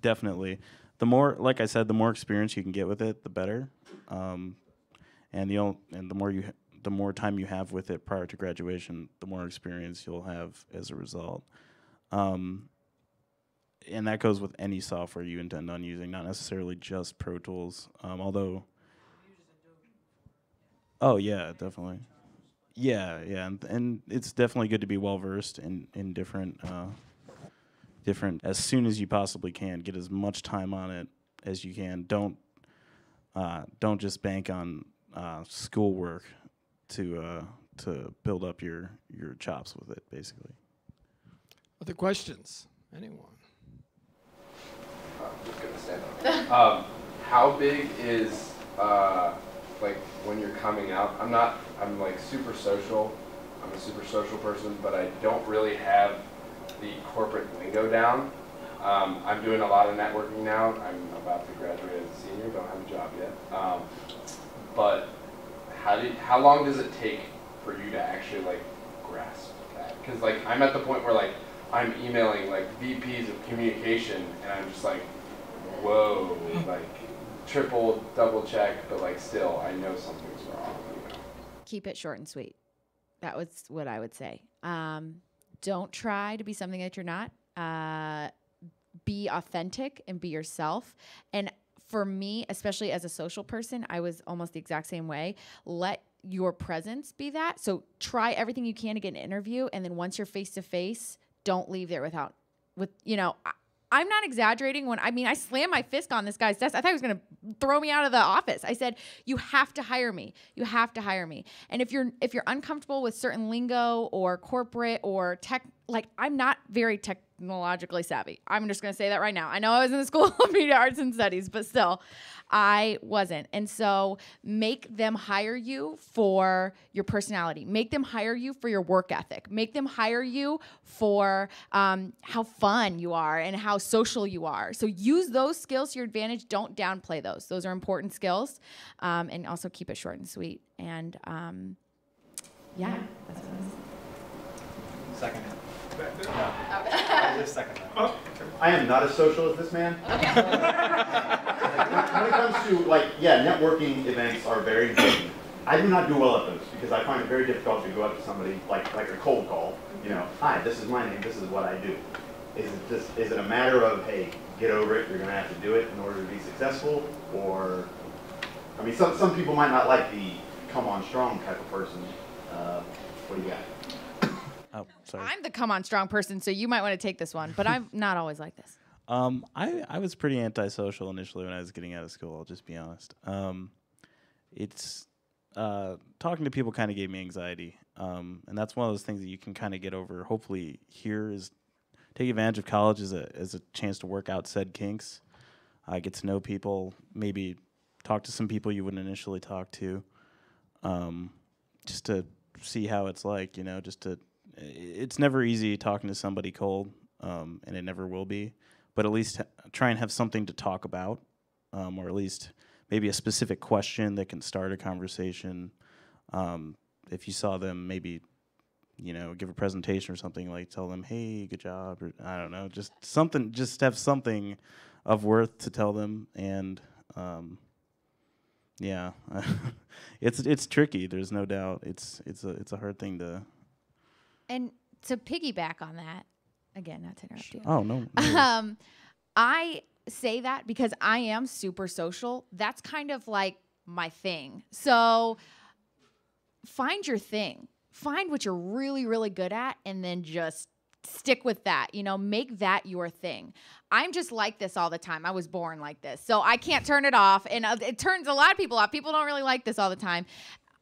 Definitely. The more, like I said, the more experience you can get with it, the better. And the more time you have with it prior to graduation, the more experience you'll have as a result. And that goes with any software you intend on using, not necessarily just Pro Tools. Although, oh yeah, definitely. Yeah, and it's definitely good to be well versed in different. As soon as you possibly can, get as much time on it as you can. Don't just bank on schoolwork to build up your chops with it, basically. Other questions? Anyone? I'm just gonna stand up. How big is like when you're coming out? I'm like super social. I'm a super social person, but I don't really have the corporate lingo down. I'm doing a lot of networking now. I'm about to graduate as a senior, don't have a job yet. But how long does it take for you to actually like grasp that? Because like I'm at the point where like I'm emailing like VPs of communication and I'm just like, whoa, like triple, double check, but like still I know something's wrong. Keep it short and sweet. That was what I would say. Don't try to be something that you're not. Be authentic and be yourself. And for me, especially as a social person, I was almost the exact same way. Let your presence be that. So try everything you can to get an interview. And then once you're face to face, don't leave there I'm not exaggerating when I slammed my fist on this guy's desk. I thought he was going to throw me out of the office. I said, "You have to hire me. You have to hire me." And if you're uncomfortable with certain lingo or corporate or tech, like I'm not very technologically savvy. I'm just going to say that right now. I know I was in the School of Media Arts and Studies, but still, I wasn't. And so make them hire you for your personality. Make them hire you for your work ethic. Make them hire you for how fun you are and how social you are. So use those skills to your advantage. Don't downplay those. Those are important skills. And also keep it short and sweet. And yeah, that's what it is. Second. Just second. I am not as social as this man. Okay. When it comes to networking events are very important. I do not do well at those because I find it very difficult to go up to somebody like a cold call. Hi, this is my name. This is what I do. Is it a matter of, hey, get over it? You're going to have to do it in order to be successful, or some people might not like the come on strong type of person. What do you got? Oh, sorry. I'm the come on strong person, so you might want to take this one, but I'm not always like this. I was pretty antisocial initially when I was getting out of school, I'll just be honest. Talking to people kind of gave me anxiety, and that's one of those things that you can kind of get over. Hopefully here is take advantage of college as a chance to work out said kinks, get to know people, maybe talk to some people you wouldn't initially talk to, just to see how it's like, it's never easy talking to somebody cold, and it never will be. But at least try and have something to talk about, or at least maybe a specific question that can start a conversation. If you saw them, maybe give a presentation or something, like tell them, "Hey, good job," or I don't know, just something. Just have something of worth to tell them, and yeah, it's tricky. There's no doubt. It's a hard thing to. And to piggyback on that, again, not to interrupt you. Oh, no. I say that because I am super social. That's kind of like my thing. So find your thing. Find what you're really, really good at and then just stick with that. Make that your thing. I'm just like this all the time. I was born like this. So I can't turn it off. And it turns a lot of people off. People don't really like this all the time.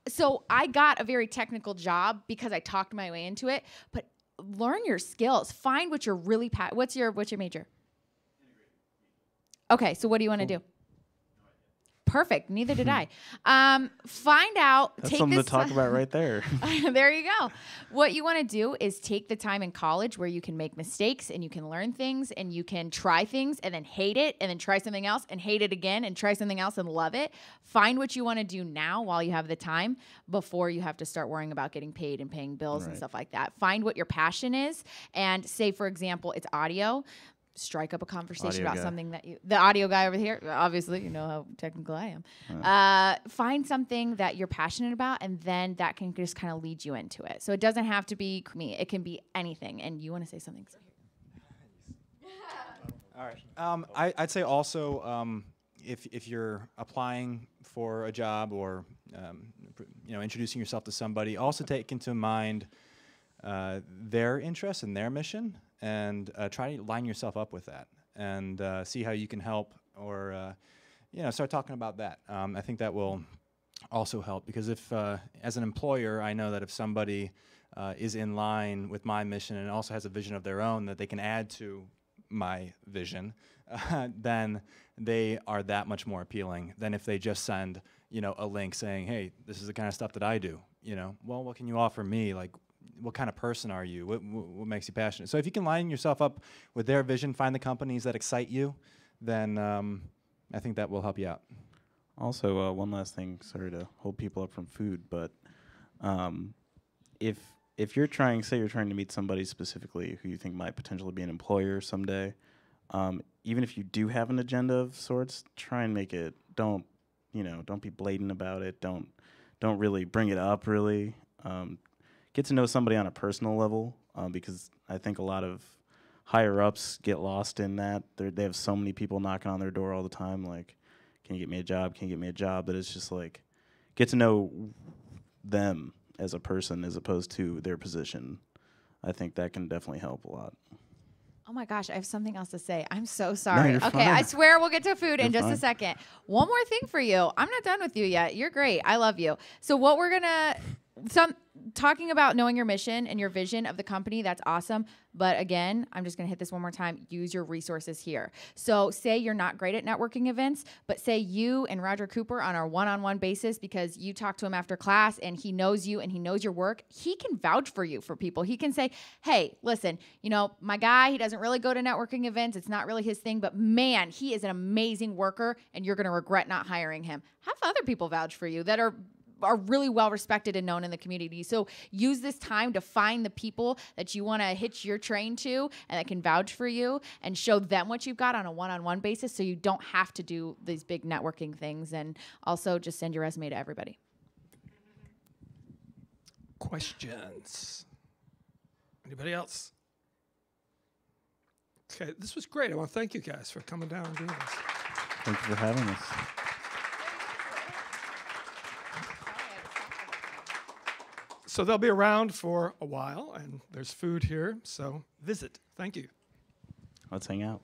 So I got a very technical job because I talked my way into it. But learn your skills. Find what you're really what's your major? Okay, so what do you want to do? Perfect. Neither did I. Find out. That's take something this to talk about right there. There you go. What you want to do is take the time in college where you can make mistakes and you can learn things and you can try things and then hate it and then try something else and hate it again and try something else and love it. Find what you want to do now while you have the time before you have to start worrying about getting paid and paying bills and stuff like that. Find what your passion is and say, for example, it's audio. Strike up a conversation about something that the audio guy over here, obviously, you know how technical I am. Find something that you're passionate about, and then that can just kind of lead you into it. So it doesn't have to be me. It can be anything. And you want to say something? All right. I'd say also if you're applying for a job or introducing yourself to somebody, also take into mind their interests and their mission. And try to line yourself up with that, and see how you can help, or start talking about that. I think that will also help, because if, as an employer, I know that if somebody is in line with my mission and also has a vision of their own that they can add to my vision, then they are that much more appealing than if they just send a link saying, "Hey, this is the kind of stuff that I do." Well, what can you offer me? Like, what kind of person are you? What makes you passionate? So if you can line yourself up with their vision, find the companies that excite you, then I think that will help you out. Also, one last thing, sorry to hold people up from food, but if you're trying to meet somebody specifically who you think might potentially be an employer someday, even if you do have an agenda of sorts, try and make it. Don't be blatant about it. Don't really bring it up. Really. Get to know somebody on a personal level, because I think a lot of higher-ups get lost in that. They have so many people knocking on their door all the time, like, can you get me a job, can you get me a job? But it's just like, get to know them as a person as opposed to their position. I think that can definitely help a lot. Oh my gosh, I have something else to say. I'm so sorry. you're Okay, fine. I swear we'll get to food in You're just a fine. second. One more thing for you. I'm not done with you yet. You're great. I love you. So what we're gonna talking about knowing your mission and your vision of the company, that's awesome. But again, I'm just gonna hit this one more time. Use your resources here. So say you're not great at networking events, but say you and Roger Cooper on our one-on-one basis, because you talk to him after class and he knows you and he knows your work, he can vouch for you for people. He can say, hey, listen, you know, my guy, he doesn't really go to networking events. It's not really his thing, but man, he is an amazing worker and you're gonna regret not hiring him. Have other people vouch for you that are really well respected and known in the community. So use this time to find the people that you want to hitch your train to and that can vouch for you and show them what you've got on a one-on-one basis so you don't have to do these big networking things. And also just send your resume to everybody. Questions? Anybody else? Okay, this was great. I want to thank you guys for coming down and doing this. Thank you for having us. So they'll be around for a while, and there's food here, so visit. Thank you. Let's hang out.